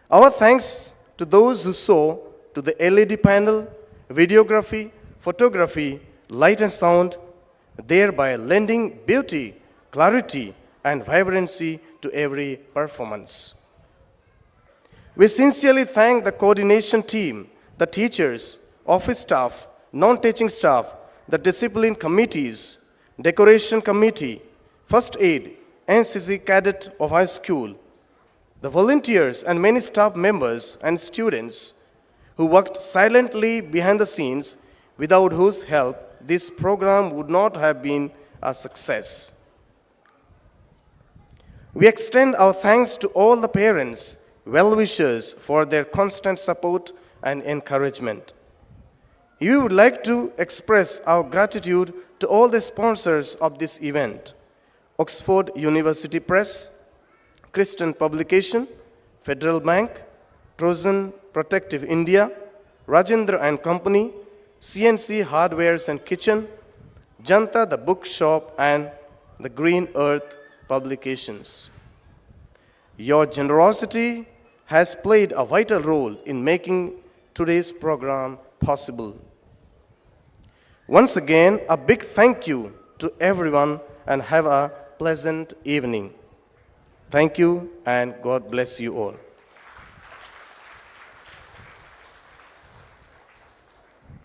Our thanks to those who saw to the LED panel, videography, photography, light and sound, thereby lending beauty, clarity, and vibrancy to every performance. We sincerely thank the coordination team, the teachers, office staff, non-teaching staff, the discipline committees, decoration committee, first aid, NCC cadet of high school, the volunteers and many staff members and students who worked silently behind the scenes, without whose help this program would not have been a success. We extend our thanks to all the parents, well-wishers for their constant support and encouragement. We would like to express our gratitude to all the sponsors of this event: Oxford University Press, Christian Publication, Federal Bank, Trojan Protective India, Rajendra and Company, CNC Hardwares and Kitchen, Janta the Bookshop, and the Green Earth Publications. Your generosity has played a vital role in making today's program possible. Once again, a big thank you to everyone and have a pleasant evening. Thank you and God bless you all.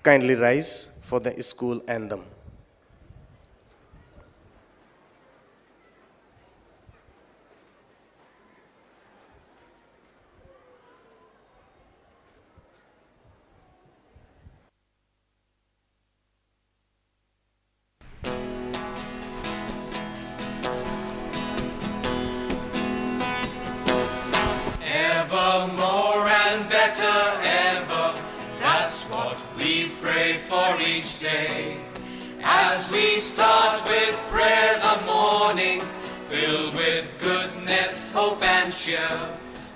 Kindly rise for the school anthem. Ever more and better ever, that's what we pray for each day. As we start with prayers of mornings, filled with goodness, hope and cheer,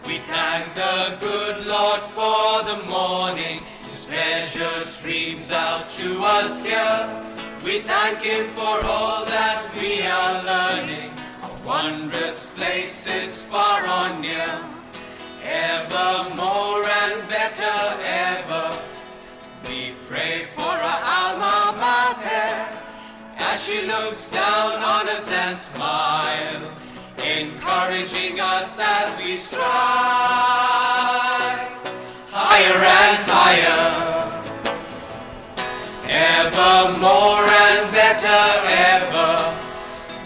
we thank the good Lord for the morning. His pleasure streams out to us here. We thank Him for all that we are learning of wondrous places far or near. Ever more and better ever, we pray for our alma mater as she looks down on us and smiles, encouraging us as we strive higher and higher. Ever more and better ever,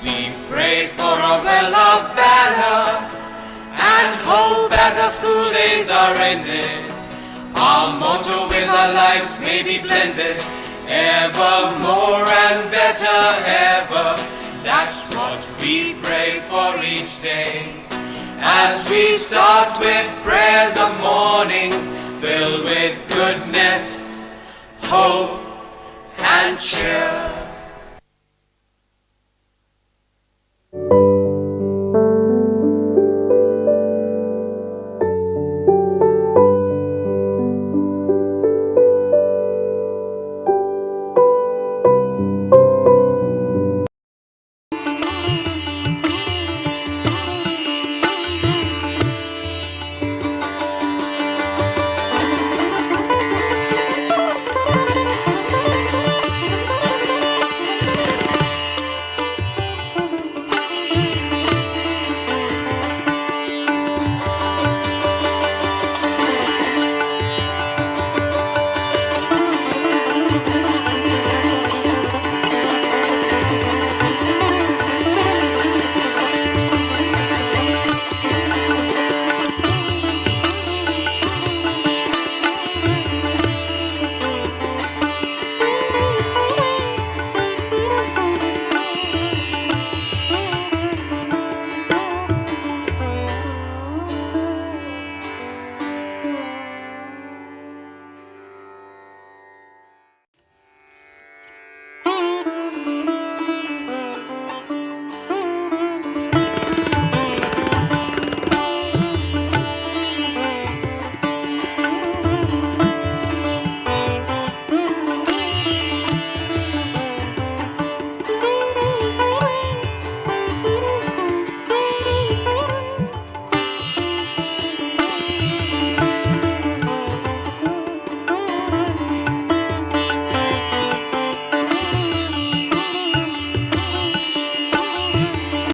we pray for a well-loved banner and hope as our school days are ended. Our motto with our lives may be blended. Ever more and better ever, that's what we pray for each day. as we start with prayers of mornings filled with goodness, hope, and cheer.